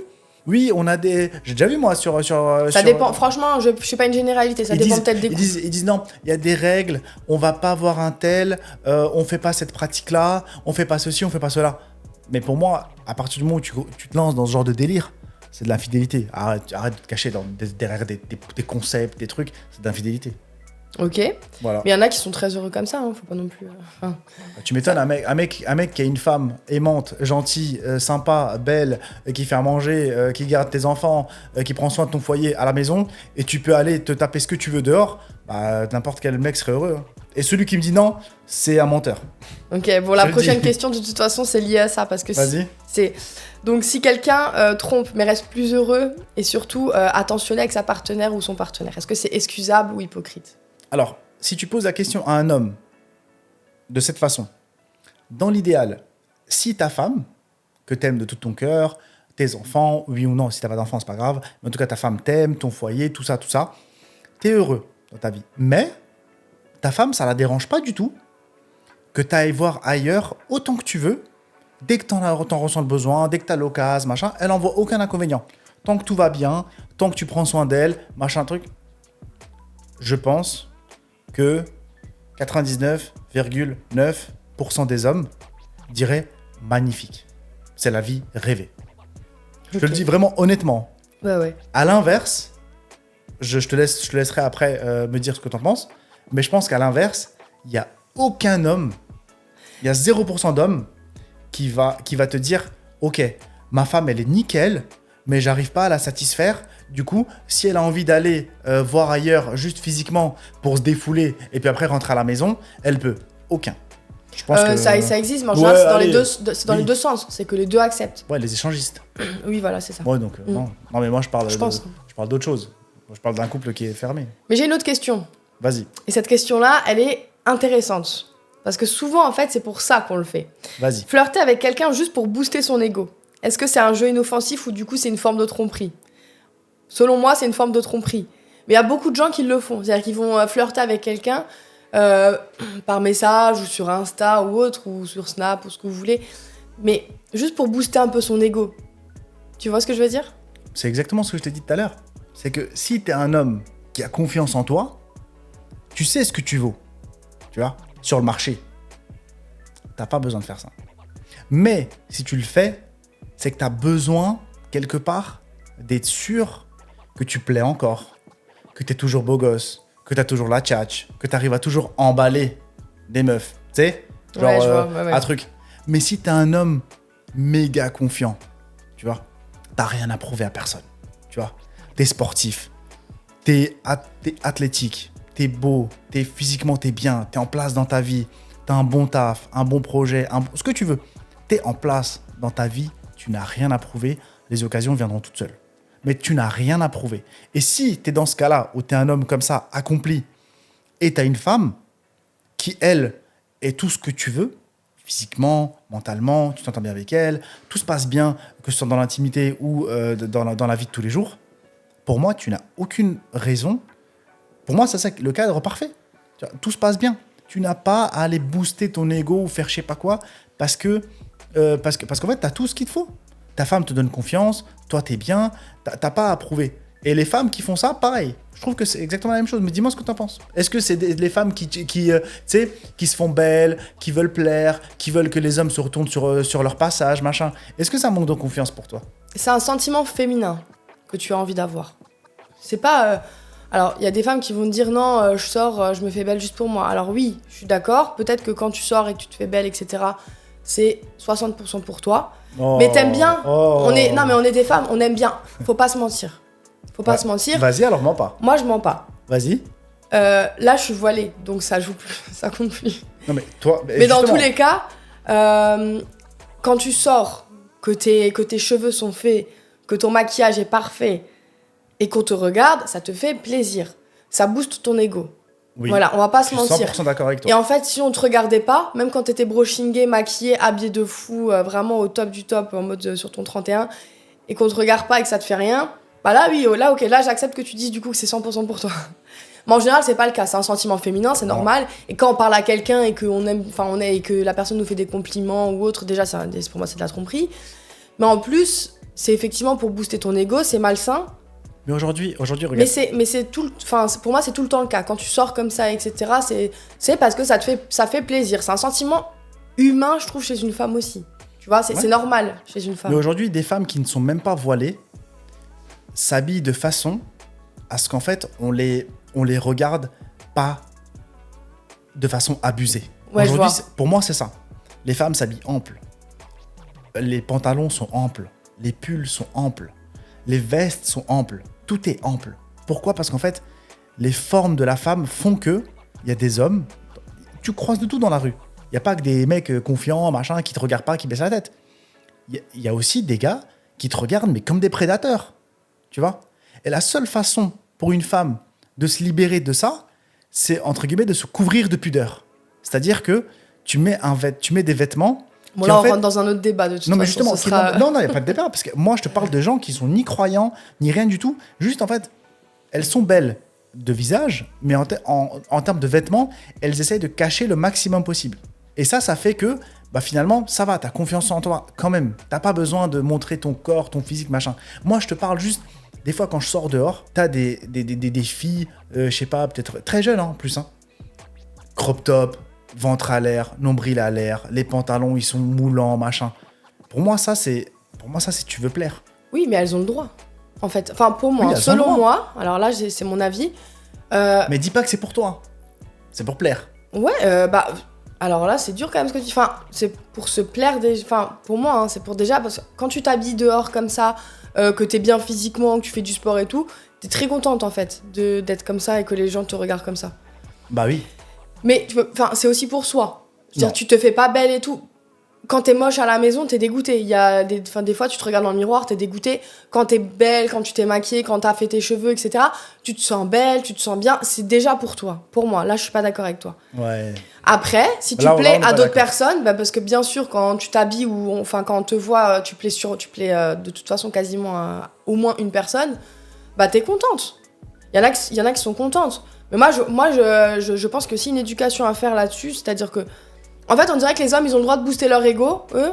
Oui, on a des. J'ai déjà vu moi sur. Ça dépend. Franchement, je suis pas une généralité. Ça dépend peut-être des. Ils disent non. Il y a des règles. On va pas voir un tel. On fait pas cette pratique-là. On fait pas ceci. On fait pas cela. Mais pour moi, à partir du moment où tu te lances dans ce genre de délire, c'est de l'infidélité. Arrête de te cacher derrière des concepts, des trucs. C'est de l'infidélité. Ok. Voilà. Mais il y en a qui sont très heureux comme ça, hein. Faut pas non plus. Tu m'étonnes, un mec qui a une femme aimante, gentille, sympa, belle, qui fait à manger, qui garde tes enfants, qui prend soin de ton foyer à la maison, et tu peux aller te taper ce que tu veux dehors, n'importe quel mec serait heureux. Hein. Et celui qui me dit non, c'est un menteur. Ok, bon, la prochaine question, de toute façon, c'est lié à ça, parce que c'est... Donc, si quelqu'un trompe, mais reste plus heureux, et surtout attentionné avec sa partenaire ou son partenaire, est-ce que c'est excusable ou hypocrite ? Alors, si tu poses la question à un homme de cette façon, dans l'idéal, si ta femme, que t'aimes de tout ton cœur, tes enfants, oui ou non, si t'as pas d'enfants, c'est pas grave, mais en tout cas ta femme t'aime, ton foyer, tout ça, t'es heureux dans ta vie. Mais ta femme, ça la dérange pas du tout que t'ailles voir ailleurs autant que tu veux, dès que t'en ressens le besoin, dès que t'as l'occasion, machin, elle en voit aucun inconvénient. Tant que tout va bien, tant que tu prends soin d'elle, machin, truc, je pense que 99,9% des hommes diraient magnifique. C'est la vie rêvée. Je te le dis vraiment honnêtement. Ouais. À l'inverse, je te laisserai après me dire ce que tu en penses, mais je pense qu'à l'inverse, il n'y a aucun homme, il y a 0% d'hommes qui va te dire « Ok, ma femme, elle est nickel, mais j'arrive pas à la satisfaire. Du coup, si elle a envie d'aller voir ailleurs juste physiquement pour se défouler et puis après rentrer à la maison, elle peut. » Aucun. Je pense que ça existe, mais en général, c'est dans les deux sens. C'est que les deux acceptent. Ouais, les échangistes. Oui, voilà, c'est ça. Ouais, donc non, mais moi je parle d'autre chose. Je parle d'un couple qui est fermé. Mais j'ai une autre question. Vas-y. Et cette question-là, elle est intéressante. Parce que souvent, en fait, c'est pour ça qu'on le fait. Vas-y. Flirter avec quelqu'un juste pour booster son ego. Est-ce que c'est un jeu inoffensif ou du coup, c'est une forme de tromperie ? Selon moi, c'est une forme de tromperie. Mais il y a beaucoup de gens qui le font. C'est-à-dire qu'ils vont flirter avec quelqu'un par message ou sur Insta ou autre, ou sur Snap ou ce que vous voulez. Mais juste pour booster un peu son ego. Tu vois ce que je veux dire ? C'est exactement ce que je t'ai dit tout à l'heure. C'est que si t'es un homme qui a confiance en toi, tu sais ce que tu vaux. Tu vois ? Sur le marché. T'as pas besoin de faire ça. Mais si tu le fais, c'est que t'as besoin, quelque part, d'être sûr que tu plais encore, que t'es toujours beau gosse, que t'as toujours la tchatch, que t'arrives à toujours emballer des meufs. Tu sais ? Genre, un truc. Mais si t'es un homme méga confiant, tu vois, t'as rien à prouver à personne. Tu vois ? T'es sportif, t'es athlétique, t'es beau, physiquement t'es bien, t'es en place dans ta vie, t'as un bon taf, un bon projet, ce que tu veux. T'es en place dans ta vie, tu n'as rien à prouver, les occasions viendront toutes seules. Mais tu n'as rien à prouver. Et si t'es dans ce cas-là, où t'es un homme comme ça, accompli, et t'as une femme qui, elle, est tout ce que tu veux, physiquement, mentalement, tu t'entends bien avec elle, tout se passe bien, que ce soit dans l'intimité ou dans la vie de tous les jours, pour moi, tu n'as aucune raison. Pour moi, c'est le cadre parfait. Tout se passe bien. Tu n'as pas à aller booster ton ego ou faire je sais pas quoi parce qu'en fait, tu as tout ce qu'il te faut. ta femme te donne confiance, toi t'es bien, t'as pas à prouver. Et les femmes qui font ça, pareil. Je trouve que c'est exactement la même chose. Mais dis-moi ce que t'en penses. Est-ce que c'est les femmes qui se font belles, qui veulent plaire, qui veulent que les hommes se retournent sur leur passage, machin. Est-ce que ça manque de confiance pour toi? C'est un sentiment féminin que tu as envie d'avoir. C'est pas... Alors, il y a des femmes qui vont te dire non, je sors, je me fais belle juste pour moi. Alors oui, je suis d'accord. Peut-être que quand tu sors et que tu te fais belle, etc., c'est 60% pour toi. Mais t'aimes bien. On est des femmes, on aime bien. Faut pas se mentir. Faut pas se mentir. Vas-y, alors mens pas. Moi, je mens pas. Vas-y. Là, je suis voilée, donc ça joue plus, ça compte plus. Non mais toi. Mais dans tous les cas, quand tu sors, que tes cheveux sont faits, que ton maquillage est parfait et qu'on te regarde, ça te fait plaisir. Ça booste ton ego. Oui. Voilà, on va pas se mentir. Je suis 100% d'accord avec toi. Et en fait, si on te regardait pas, même quand t'étais brochingé, maquillé, habillé de fou, vraiment au top du top, en mode sur ton 31, et qu'on te regarde pas et que ça te fait rien, bah là, oui, là, ok, là, j'accepte que tu dises du coup que c'est 100% pour toi. Mais en général, c'est pas le cas. C'est un sentiment féminin, c'est normal. Et quand on parle à quelqu'un et qu'on aime, et que la personne nous fait des compliments ou autre, déjà, pour moi, c'est de la tromperie. Mais en plus, c'est effectivement pour booster ton ego, c'est malsain. Mais aujourd'hui, regarde. Mais c'est tout, pour moi, c'est tout le temps le cas. Quand tu sors comme ça, etc., c'est parce que ça fait plaisir. C'est un sentiment humain, je trouve, chez une femme aussi. Tu vois, c'est normal chez une femme. Mais aujourd'hui, des femmes qui ne sont même pas voilées s'habillent de façon à ce qu'en fait, on les regarde pas de façon abusée. Ouais, aujourd'hui, pour moi, c'est ça. Les femmes s'habillent ample. Les pantalons sont amples. Les pulls sont amples. Les vestes sont amples. Tout est ample. Pourquoi ? Parce qu'en fait, les formes de la femme font que il y a des hommes, tu croises de tout dans la rue. Il n'y a pas que des mecs confiants, machin, qui te regardent pas, qui baissent la tête. Il y a aussi des gars qui te regardent, mais comme des prédateurs. Tu vois ? Et la seule façon pour une femme de se libérer de ça, c'est, entre guillemets, de se couvrir de pudeur. C'est-à-dire que tu mets des vêtements... Bon, là, on rentre dans un autre débat, de toute façon. Non, mais justement, non, il n'y a pas de débat, parce que moi, je te parle de gens qui sont ni croyants, ni rien du tout. Juste, en fait, elles sont belles de visage, mais en termes de vêtements, elles essayent de cacher le maximum possible. Et ça fait que, finalement, ça va, t'as confiance en toi, quand même. T'as pas besoin de montrer ton corps, ton physique, machin. Moi, je te parle juste... Des fois, quand je sors dehors, t'as des filles, je sais pas, peut-être très jeunes, en plus, crop top, ventre à l'air, nombril à l'air, les pantalons, ils sont moulants, machin. Pour moi, ça, c'est tu veux plaire. Oui, mais elles ont le droit, en fait. Enfin, pour moi, selon moi, alors là, c'est mon avis. Mais dis pas que c'est pour toi. C'est pour plaire. Ouais, alors là, c'est dur quand même ce que tu dis. Enfin, c'est pour se plaire. Enfin, pour moi, c'est pour déjà... Parce que quand tu t'habilles dehors comme ça, que t'es bien physiquement, que tu fais du sport et tout, t'es très contente, en fait, d'être comme ça et que les gens te regardent comme ça. Bah oui. Mais c'est aussi pour soi. C'est-à-dire, tu te fais pas belle et tout. Quand t'es moche à la maison, t'es dégoûté. Il y a des fois, tu te regardes dans le miroir, t'es dégoûté. Quand t'es belle, quand tu t'es maquillée, quand t'as fait tes cheveux, etc., tu te sens belle, tu te sens bien. C'est déjà pour toi. Pour moi, là, je suis pas d'accord avec toi. Ouais. Après, si tu plais à d'autres personnes, parce que bien sûr, quand tu t'habilles ou quand on te voit, tu plais de toute façon quasiment à au moins une personne, t'es contente. Il y en a qui sont contentes. Mais moi, je pense que c'est une éducation à faire là-dessus, c'est-à-dire que, en fait, on dirait que les hommes, ils ont le droit de booster leur ego, eux.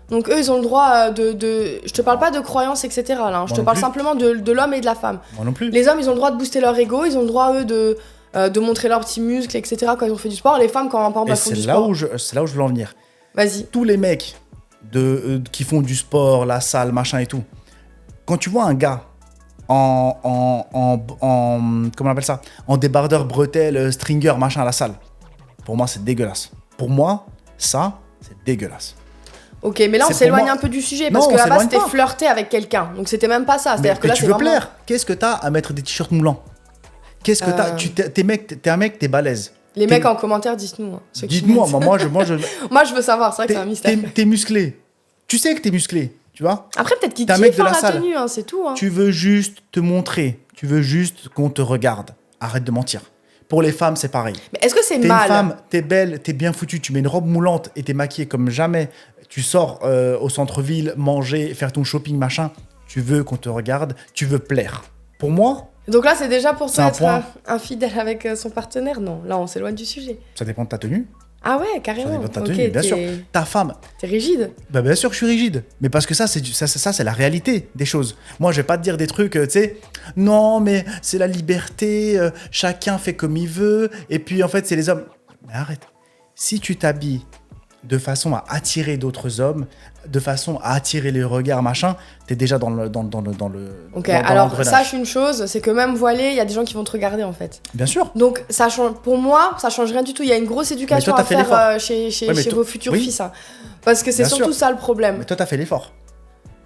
Donc eux, ils ont le droit je te parle pas de croyances, etc. là. Je te parle simplement de l'homme et de la femme. Moi non plus. Les hommes, ils ont le droit de booster leur ego, ils ont le droit, eux, de montrer leurs petits muscles, etc. quand ils ont fait du sport. Les femmes, quand par exemple, elles font du sport. C'est là où je veux en venir. Vas-y. Tous les mecs qui font du sport, la salle, machin et tout, quand tu vois un gars comment on appelle ça, en débardeur, bretelles, stringer, machin à la salle, pour moi, c'est dégueulasse. Pour moi, ça, c'est dégueulasse. Ok, mais là, on s'éloigne un peu du sujet, parce que là-bas, c'était flirter avec quelqu'un. Donc, c'était même pas ça. C'est-à-dire que là, tu veux plaire. Qu'est-ce que t'as à mettre des t-shirts moulants ? Qu'est-ce que t'as ? T'es un mec, t'es balèze. Les mecs en commentaire, dites-nous. Dites-moi, moi, je... moi, je veux savoir, c'est vrai que c'est un mystère. T'es musclé. Tu sais que t'es musclé, tu vois ? Après, peut-être qu'il kiffe la tenue, c'est tout. Tu veux juste te montrer. Tu veux juste qu'on te regarde. Arrête de mentir. Pour les femmes, c'est pareil. Mais est-ce que c'est mal ? T'es une femme, t'es belle, t'es bien foutue, tu mets une robe moulante et t'es maquillée comme jamais. Tu sors au centre-ville, manger, faire ton shopping, machin. Tu veux qu'on te regarde, tu veux plaire. Pour moi... Donc là, c'est déjà pour ça être infidèle avec son partenaire ? Non, là, on s'éloigne du sujet. Ça dépend de ta tenue. Ah ouais, carrément. Ça dépend de ta tenue, bien sûr. Ta femme. T'es rigide. Bah bien sûr que je suis rigide. Mais parce que ça, c'est la réalité des choses. Moi, je vais pas te dire des trucs, tu sais, non, mais c'est la liberté, chacun fait comme il veut, et puis en fait, c'est les hommes. Mais arrête. Si tu t'habilles de façon à attirer d'autres hommes, de façon à attirer les regards, machin, t'es déjà dans le Ok, alors sache une chose, c'est que même voilé, il y a des gens qui vont te regarder en fait. Bien sûr. Donc ça change, pour moi, ça change rien du tout. Il y a une grosse éducation à faire chez vos futurs fils. Hein. Parce que c'est surtout ça le problème. Mais toi, t'as fait l'effort.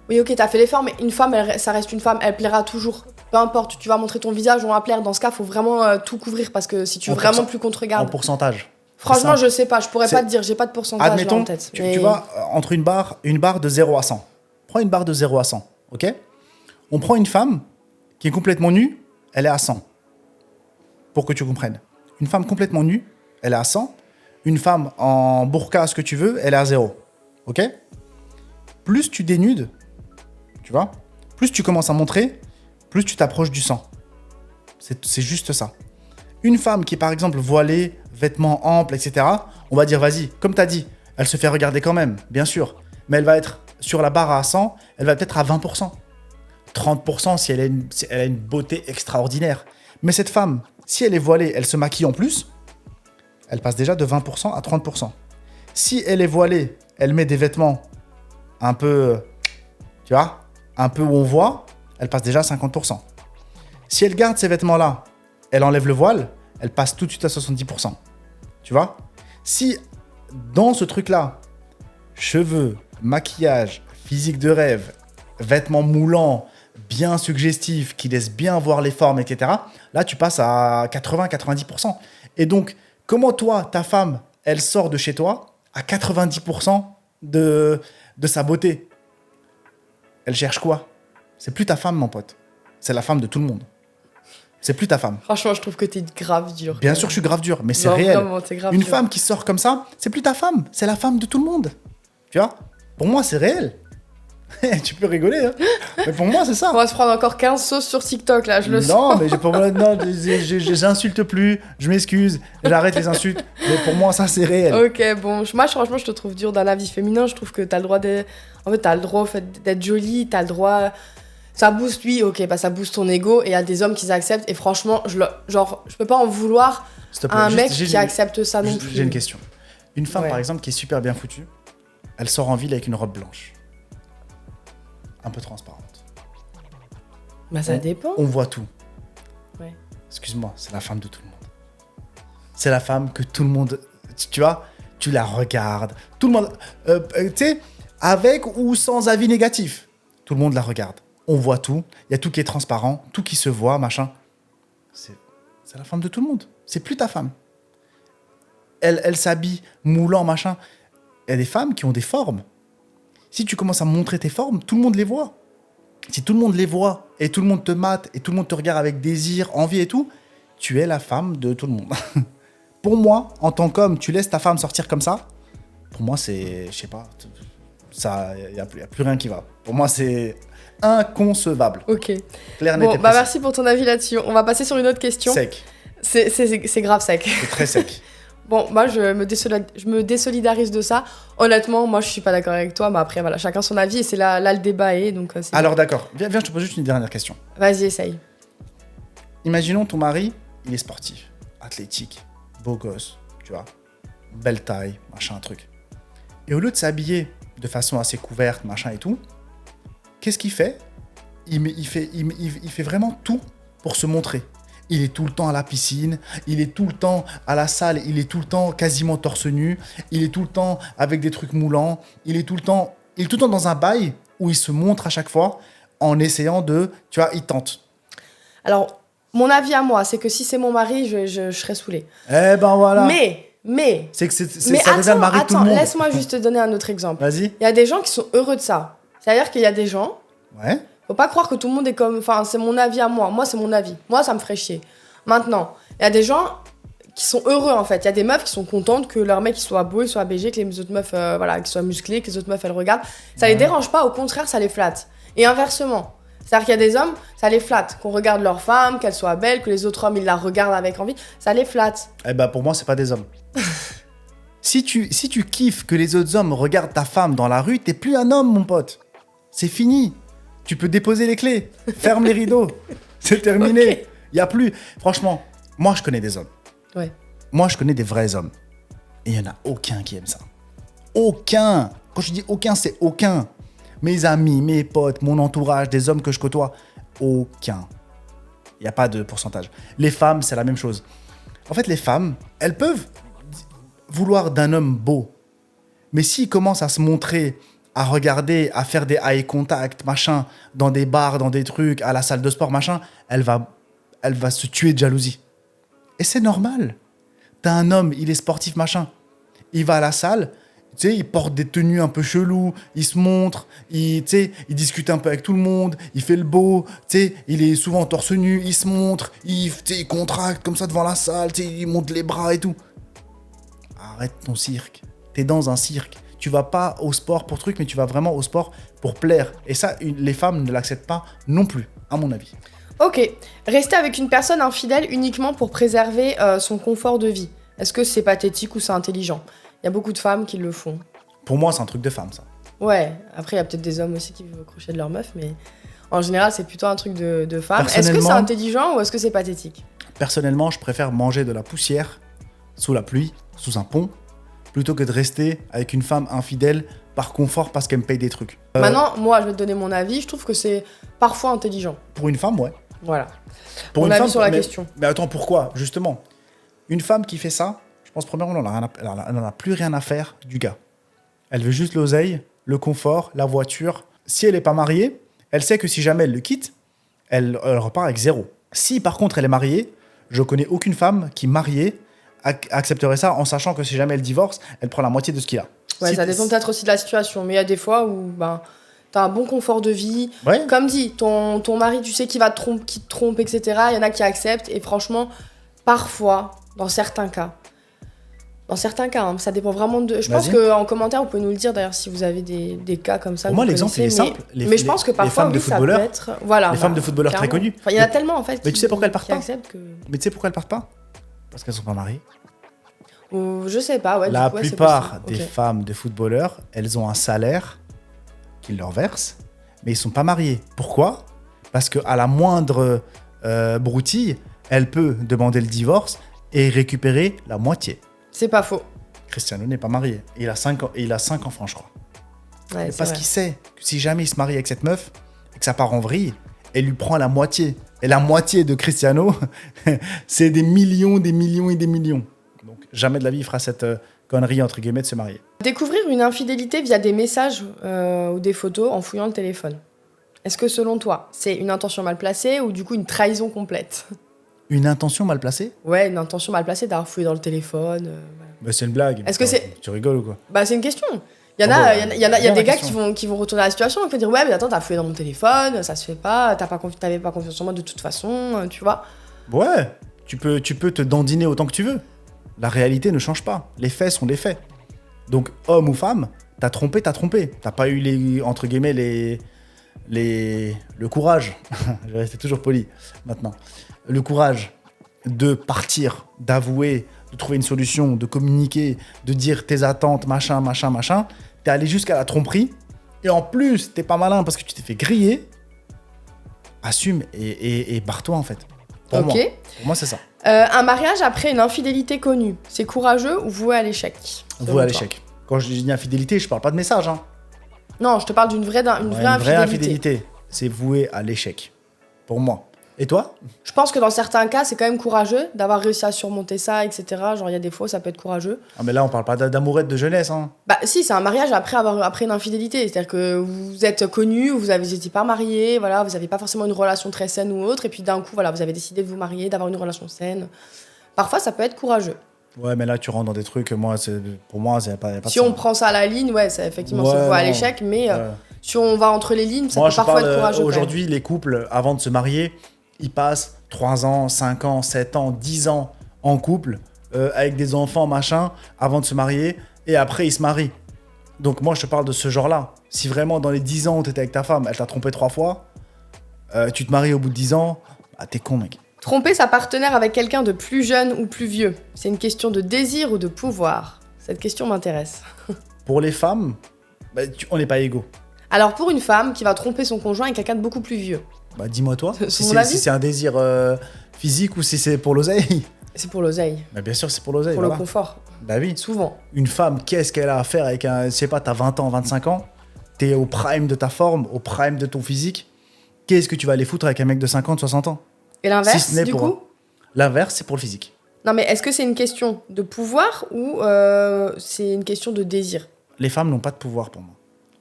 Oui, ok, t'as fait l'effort, mais une femme, ça reste une femme, elle plaira toujours. Peu importe, tu vas montrer ton visage, on va plaire. Dans ce cas, faut vraiment tout couvrir parce que si tu veux vraiment plus qu'on te regarde. En pourcentage. Franchement, je sais pas, je pourrais pas te dire, j'ai pas de pourcentage admettons, là en tête. Tu vois, entre une barre de 0 à 100. Prends une barre de 0 à 100, ok ? On prend une femme qui est complètement nue, elle est à 100. Pour que tu comprennes. Une femme complètement nue, elle est à 100. Une femme en burqa, ce que tu veux, elle est à 0. Ok ? Plus tu dénudes, tu vois, plus tu commences à montrer, plus tu t'approches du 100. C'est juste ça. Une femme qui est par exemple voilée, vêtements amples, etc., on va dire vas-y, comme tu as dit, elle se fait regarder quand même, bien sûr, mais elle va être sur la barre à 100, elle va peut-être à 20%. 30% si elle a une beauté extraordinaire. Mais cette femme, si elle est voilée, elle se maquille en plus, elle passe déjà de 20% à 30%. Si elle est voilée, elle met des vêtements un peu, tu vois, un peu où on voit, elle passe déjà à 50%. Si elle garde ces vêtements-là, elle enlève le voile, elle passe tout de suite à 70%. Tu vois ? Si dans ce truc-là, cheveux, maquillage, physique de rêve, vêtements moulants, bien suggestifs, qui laissent bien voir les formes, etc., là, tu passes à 80-90%. Et donc, comment toi, ta femme, elle sort de chez toi à 90% de sa beauté ? Elle cherche quoi ? C'est plus ta femme, mon pote. C'est la femme de tout le monde. C'est plus ta femme. Franchement, je trouve que t'es grave dur. Bien sûr, je suis grave dur, mais c'est réel. Vraiment, t'es grave Une dur. femme qui sort comme ça, c'est plus ta femme. C'est la femme de tout le monde. Tu vois ? Pour moi, c'est réel. Tu peux rigoler, hein. Mais pour moi, c'est ça. On va se prendre encore 15 sauces sur TikTok, là, je le sens. Non, mais j'insulte plus. Je m'excuse. J'arrête les insultes. Mais pour moi, ça, c'est réel. Ok, bon. Moi, franchement, je te trouve dur dans la vie féminin. Je trouve que t'as le droit d'être... En fait, t'as le droit d'être jolie. T'as le droit... Ça booste, oui, ok, bah ça booste ton ego. Et il y a des hommes qui acceptent. Et franchement, je peux pas en vouloir à un mec qui accepte ça non plus. J'ai une question. Une femme, par exemple, qui est super bien foutue, elle sort en ville avec une robe blanche. Un peu transparente. Bah ça dépend. On voit tout. Ouais. Excuse-moi, c'est la femme de tout le monde. C'est la femme que tout le monde... Tu vois, tu la regardes. Tout le monde... tu sais, avec ou sans avis négatif. Tout le monde la regarde. On voit tout. Il y a tout qui est transparent. Tout qui se voit, machin. C'est la femme de tout le monde. C'est plus ta femme. Elle s'habille moulant, machin. Il y a des femmes qui ont des formes. Si tu commences à montrer tes formes, tout le monde les voit. Si tout le monde les voit et tout le monde te mate et tout le monde te regarde avec désir, envie et tout, tu es la femme de tout le monde. Pour moi, en tant qu'homme, tu laisses ta femme sortir comme ça. Pour moi, c'est, je sais pas, ça, il y a plus rien qui va. Pour moi, c'est inconcevable. Ok. Clair, net et bah merci pour ton avis là-dessus. On va passer sur une autre question. Sec. C'est grave sec. C'est très sec. Bon, moi, je me désolidarise de ça. Honnêtement, moi, je suis pas d'accord avec toi. Mais après, voilà, chacun son avis. Et c'est là le débat est. Donc, alors, d'accord. Viens, je te pose juste une dernière question. Vas-y, essaye. Imaginons ton mari, il est sportif, athlétique, beau gosse, tu vois, belle taille, machin, un truc. Et au lieu de s'habiller de façon assez couverte, machin et tout, qu'est-ce qu'il fait ? Il fait vraiment tout pour se montrer. Il est tout le temps à la piscine, il est tout le temps à la salle, il est tout le temps quasiment torse nu, il est tout le temps avec des trucs moulants, il est tout le temps dans un bail où il se montre à chaque fois en essayant de, tu vois, il tente. Alors, mon avis à moi, c'est que si c'est mon mari, je serais saoulée. Eh ben voilà. Mais ça devient le mari de tout le monde. Laisse-moi juste te donner un autre exemple. Vas-y. Il y a des gens qui sont heureux de ça. C'est-à-dire qu'il y a des gens... Ouais. Faut pas croire que tout le monde est comme... Enfin, c'est mon avis à moi. Moi, c'est mon avis. Moi, ça me ferait chier. Maintenant, il y a des gens qui sont heureux, en fait. Il y a des meufs qui sont contentes que leur mec il soit beau, il soit BG, que les autres meufs, qu'ils soient musclés, que les autres meufs, elles regardent. Ça les dérange pas. Au contraire, ça les flatte. Et inversement. C'est-à-dire qu'il y a des hommes, ça les flatte. Qu'on regarde leur femme, qu'elle soit belle, que les autres hommes, ils la regardent avec envie. Ça les flatte. Eh ben, pour moi, c'est pas des hommes. Si tu kiffes que les autres hommes regardent ta femme dans la rue, t'es plus un homme, mon pote. C'est fini. Tu peux déposer les clés. Ferme les rideaux. C'est terminé. Okay. Y a plus. Franchement, moi, je connais des hommes. Ouais. Moi, je connais des vrais hommes. Et il n'y en a aucun qui aime ça. Aucun. Quand je dis aucun, c'est aucun. Mes amis, mes potes, mon entourage, des hommes que je côtoie, aucun. Il n'y a pas de pourcentage. Les femmes, c'est la même chose. En fait, les femmes, elles peuvent vouloir d'un homme beau. Mais s'il commence à se montrer, à regarder, à faire des eye contact, machin, dans des bars, dans des trucs, à la salle de sport, machin, elle va se tuer de jalousie. Et c'est normal. T'as un homme, il est sportif, machin. Il va à la salle, tu sais, il porte des tenues un peu cheloues, il se montre, il discute un peu avec tout le monde, il fait le beau, tu sais, il est souvent torse nu, il se montre, il contracte comme ça devant la salle, tu sais, il monte les bras et tout. Arrête ton cirque. T'es dans un cirque. Tu vas pas au sport pour truc, mais tu vas vraiment au sport pour plaire. Et ça, les femmes ne l'acceptent pas non plus, à mon avis. Ok. Rester avec une personne infidèle uniquement pour préserver son confort de vie. Est-ce que c'est pathétique ou c'est intelligent ? Il y a beaucoup de femmes qui le font. Pour moi, c'est un truc de femme, ça. Ouais. Après, il y a peut-être des hommes aussi qui vivent au crochet de leur meuf, mais en général, c'est plutôt un truc de femme. Est-ce que c'est intelligent ou est-ce que c'est pathétique ? Personnellement, je préfère manger de la poussière sous la pluie, sous un pont, plutôt que de rester avec une femme infidèle par confort parce qu'elle me paye des trucs. Maintenant, moi, je vais te donner mon avis. Je trouve que c'est parfois intelligent. Pour une femme, ouais. Voilà. Pour mon une avis femme, sur la question. Mais attends, pourquoi ? Justement, une femme qui fait ça, je pense premièrement, elle n'en a plus rien à faire du gars. Elle veut juste l'oseille, le confort, la voiture. Si elle n'est pas mariée, elle sait que si jamais elle le quitte, elle repart avec 0. Si par contre elle est mariée, je connais aucune femme qui mariée accepterait ça en sachant que si jamais elle divorce, elle prend la moitié de ce qu'il a. Ouais, si ça dépend peut-être aussi de la situation, mais il y a des fois où t'as un bon confort de vie. Ouais. Comme dit, ton mari, tu sais qu'il qui te trompe, etc. Il y en a qui acceptent, et franchement, parfois, dans certains cas, hein, ça dépend vraiment de... Je pense qu'en commentaire, vous pouvez nous le dire d'ailleurs si vous avez des cas comme ça. Pour moi, l'exemple, il est simple. Mais je pense que parfois, femmes de footballeurs, ça peut être... Voilà, les femmes de footballeurs très connues. Il y en a tellement, en fait, mais tu sais pourquoi elles partent pas ? que... Mais tu sais pourquoi elles partent pas ? Parce qu'elles sont pas mariées. Ou, je sais pas, ouais. La du coup, plupart des okay. femmes de footballeurs, elles ont un salaire qu'ils leur versent, mais ils sont pas mariés. Pourquoi ? Parce qu'à la moindre broutille, elle peut demander le divorce et récupérer la moitié. C'est pas faux. Cristiano n'est pas marié. Il a 5 enfants, je crois. Ouais, parce qu'il sait que si jamais il se marie avec cette meuf et que ça part en vrille, elle lui prend la moitié. Et la moitié de Cristiano, c'est des millions, des millions et des millions. Donc jamais de la vie il fera cette connerie entre guillemets de se marier. Découvrir une infidélité via des messages ou des photos en fouillant le téléphone. Est-ce que selon toi, c'est une intention mal placée ou du coup une trahison complète ? Une intention mal placée ? Ouais, une intention mal placée d'avoir fouillé dans le téléphone. Voilà. Bah, c'est une blague. Est-ce que c'est... Tu rigoles ou quoi ? Bah c'est une question. Il y a des gars qui vont retourner la situation et dire ouais mais attends t'as fouillé dans mon téléphone, ça se fait pas, t'avais pas confiance en moi de toute façon, tu vois. Ouais, tu peux te dandiner autant que tu veux. La réalité ne change pas. Les faits sont des faits. Donc homme ou femme, t'as trompé. T'as pas eu entre guillemets le courage. Je vais rester toujours poli maintenant. Le courage de partir, d'avouer, de trouver une solution, de communiquer, de dire tes attentes, machin. T'es allé jusqu'à la tromperie. Et en plus, t'es pas malin parce que tu t'es fait griller. Assume et barre-toi en fait. Pour moi, c'est ça. Un mariage après une infidélité connue, c'est courageux ou voué à l'échec ? Voué à l'échec. Quand je dis infidélité, je parle pas de message. Hein. Non, je te parle d'une vraie infidélité. C'est voué à l'échec. Pour moi. Et toi ? Je pense que dans certains cas, c'est quand même courageux d'avoir réussi à surmonter ça, etc. Genre, il y a des fois, ça peut être courageux. Ah, mais là, on parle pas d'amourette de jeunesse. Hein. Bah, si, c'est un mariage après une infidélité. C'est-à-dire que vous êtes connus, vous n'étiez pas mariés, voilà, vous n'avez pas forcément une relation très saine ou autre, et puis d'un coup, voilà, vous avez décidé de vous marier, d'avoir une relation saine. Parfois, ça peut être courageux. Ouais, mais là, tu rentres dans des trucs, pour moi, c'est pas si on prend ça à la ligne, ouais, c'est effectivement c'est voué à l'échec, mais si on va entre les lignes, ça peut parfois être courageux. Aujourd'hui, les couples, avant de se marier, ils passent 3 ans, 5 ans, 7 ans, 10 ans en couple, avec des enfants, machin, avant de se marier, et après, ils se marient. Donc moi, je te parle de ce genre-là. Si vraiment, dans les 10 ans où tu étais avec ta femme, elle t'a trompé 3 fois, tu te maries au bout de 10 ans, bah, t'es con, mec. Tromper sa partenaire avec quelqu'un de plus jeune ou plus vieux, c'est une question de désir ou de pouvoir ? Cette question m'intéresse. Pour les femmes, on n'est pas égaux. Alors, pour une femme qui va tromper son conjoint avec quelqu'un de beaucoup plus vieux. Dis-moi toi, Si si c'est un désir physique ou si c'est pour l'oseille. C'est pour l'oseille. Bien sûr, c'est pour l'oseille. Pour le confort. Oui. Souvent. Une femme, qu'est-ce qu'elle a à faire avec un... Je sais pas, t'as 20 ans, 25 ans, t'es au prime de ta forme, au prime de ton physique. Qu'est-ce que tu vas aller foutre avec un mec de 50, 60 ans? Et l'inverse, du coup? L'inverse, c'est pour le physique. Non, mais est-ce que c'est une question de pouvoir ou c'est une question de désir? Les femmes n'ont pas de pouvoir pour moi.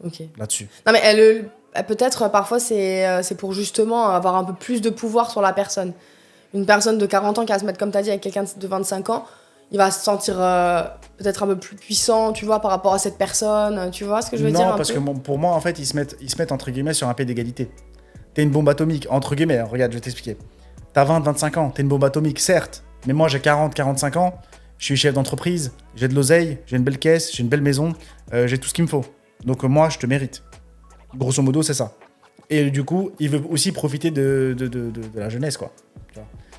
Ok. Là-dessus. Non, mais elle, peut-être, parfois, c'est pour justement avoir un peu plus de pouvoir sur la personne. Une personne de 40 ans qui va se mettre, comme tu as dit, avec quelqu'un de 25 ans, il va se sentir peut-être un peu plus puissant, tu vois, par rapport à cette personne. Tu vois ce que je veux dire? Non, parce que pour moi, en fait, ils se mettent entre guillemets sur un pied d'égalité. T'es une bombe atomique, entre guillemets. Regarde, je vais t'expliquer. T'as 20, 25 ans, t'es une bombe atomique, certes. Mais moi, j'ai 40, 45 ans. Je suis chef d'entreprise, j'ai de l'oseille, j'ai une belle caisse, j'ai une belle maison, j'ai tout ce qu'il me faut. Donc moi, je te mérite. Grosso modo, c'est ça. Et du coup, il veut aussi profiter de la jeunesse, quoi.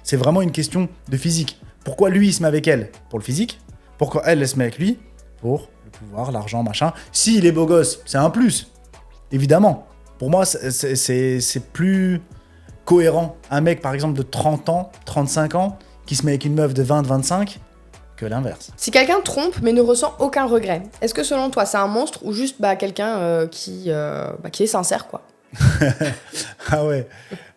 C'est vraiment une question de physique. Pourquoi lui, il se met avec elle? Pour le physique. Pourquoi elle se met avec lui? Pour le pouvoir, l'argent, machin. S'il est beau gosse, c'est un plus. Évidemment. Pour moi, c'est plus cohérent. Un mec, par exemple, de 30 ans, 35 ans, qui se met avec une meuf de 20, 25, que l'inverse. Si quelqu'un trompe mais ne ressent aucun regret, est-ce que selon toi, c'est un monstre ou juste quelqu'un qui est sincère, quoi? Ah ouais.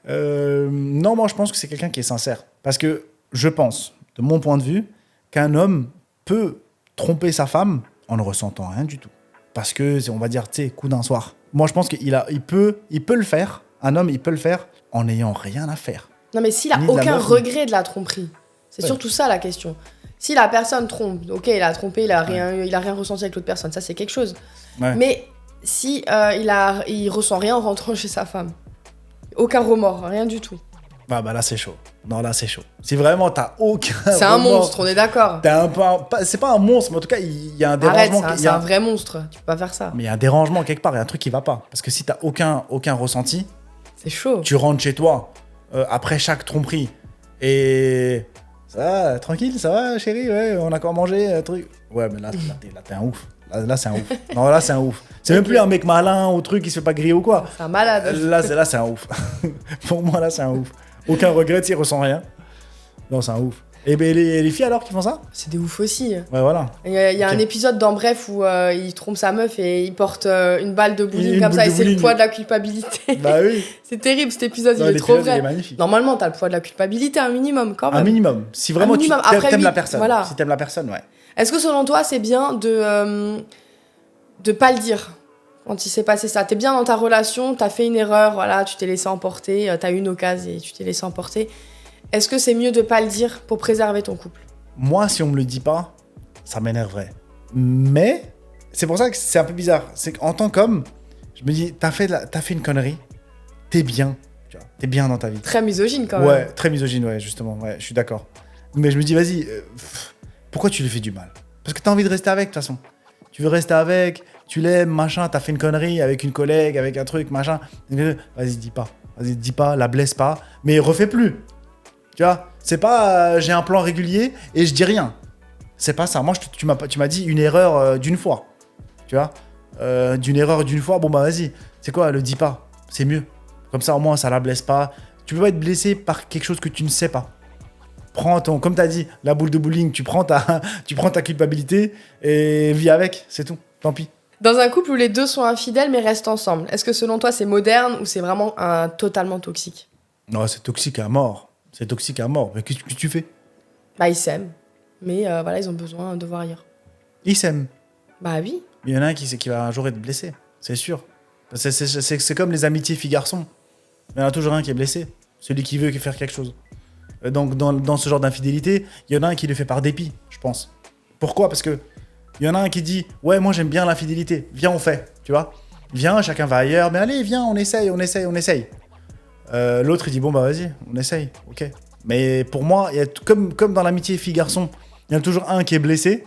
Non, moi je pense que c'est quelqu'un qui est sincère. Parce que je pense, de mon point de vue, qu'un homme peut tromper sa femme en ne ressentant rien du tout. Parce que, on va dire, tu sais, coup d'un soir. Moi je pense qu'il peut le faire. Un homme, il peut le faire en n'ayant rien à faire. Non, mais s'il a aucun regret de la tromperie, c'est surtout ça la question. Si la personne trompe, ok, il a trompé, il a rien ressenti avec l'autre personne, ça c'est quelque chose. Ouais. Mais si il ressent rien en rentrant chez sa femme, aucun remords, rien du tout. Là c'est chaud. Non, là c'est chaud. Si vraiment t'as aucun c'est remords, un monstre, on est d'accord. C'est pas un monstre, mais en tout cas il y a un dérangement. Arrête, c'est un vrai monstre, tu peux pas faire ça. Mais il y a un dérangement quelque part, il y a un truc qui va pas. Parce que si t'as aucun ressenti, c'est chaud. Tu rentres chez toi après chaque tromperie et ça va, tranquille, ça va chérie, ouais, on a encore mangé, un truc. Ouais, mais là t'es un ouf. Là c'est un ouf. Non, là c'est un ouf. C'est même plus un mec malin ou truc qui se fait pas griller ou quoi. C'est un malade. Là c'est un ouf. Pour moi là c'est un ouf. Aucun regret, il ressent rien. Non, c'est un ouf. Et les filles alors qui font ça? C'est des ouf aussi. Ouais, voilà. Il y a un épisode dans Bref où il trompe sa meuf et il porte une balle de bowling comme ça et c'est le poids de la culpabilité. Bah oui. C'est terrible cet épisode, il est trop vrai. Il est magnifique. Normalement, t'as le poids de la culpabilité, un minimum quand même. Un minimum. Si vraiment tu t'aimes la personne. Voilà. Si t'aimes la personne, ouais. Est-ce que selon toi, c'est bien de pas le dire quand il s'est passé ça? T'es bien dans ta relation, t'as fait une erreur, voilà, tu t'es laissé emporter, t'as eu une occasion et tu t'es laissé emporter. Est-ce que c'est mieux de pas le dire pour préserver ton couple? Moi, si on me le dit pas, ça m'énerverait. Mais c'est pour ça que c'est un peu bizarre. C'est qu'en tant qu'homme, je me dis, t'as fait une connerie, t'es bien. Tu vois, t'es bien dans ta vie. Très misogyne quand même. Ouais, très misogyne, ouais, justement. Ouais, je suis d'accord. Mais je me dis, vas-y, pourquoi tu lui fais du mal? Parce que t'as envie de rester avec, de toute façon. Tu veux rester avec, tu l'aimes, machin, t'as fait une connerie avec une collègue, avec un truc, machin. Vas-y, dis pas. Vas-y, dis pas, la blesse pas. Mais refais plus. Tu vois, c'est pas j'ai un plan régulier et je dis rien. C'est pas ça. Moi, tu m'as dit une erreur d'une fois. Tu vois, d'une erreur d'une fois, bon bah vas-y. C'est quoi, le dis pas. C'est mieux. Comme ça, au moins, ça la blesse pas. Tu peux pas être blessé par quelque chose que tu ne sais pas. Comme t'as dit, la boule de bowling, tu prends ta culpabilité et vis avec, c'est tout. Tant pis. Dans un couple où les deux sont infidèles mais restent ensemble, est-ce que selon toi, c'est moderne ou c'est vraiment totalement toxique? Non, c'est toxique à mort. C'est toxique à mort. Mais qu'est-ce que tu fais? Ils s'aiment. Mais voilà, ils ont besoin de voir ailleurs. Ils s'aiment. Bah oui. Il y en a un qui va un jour être blessé. C'est sûr. C'est comme les amitiés filles-garçons. Il y en a toujours un qui est blessé. Celui qui veut faire quelque chose. Donc, dans ce genre d'infidélité, il y en a un qui le fait par dépit, je pense. Pourquoi? Parce que il y en a un qui dit « Ouais, moi j'aime bien l'infidélité. Viens, on fait. » Tu vois? Viens, chacun va ailleurs. Mais allez, viens, on essaye. L'autre, il dit « Bon, bah vas-y, on essaye. Ok. » Mais pour moi, il y a comme dans l'amitié fille-garçon, il y en a toujours un qui est blessé.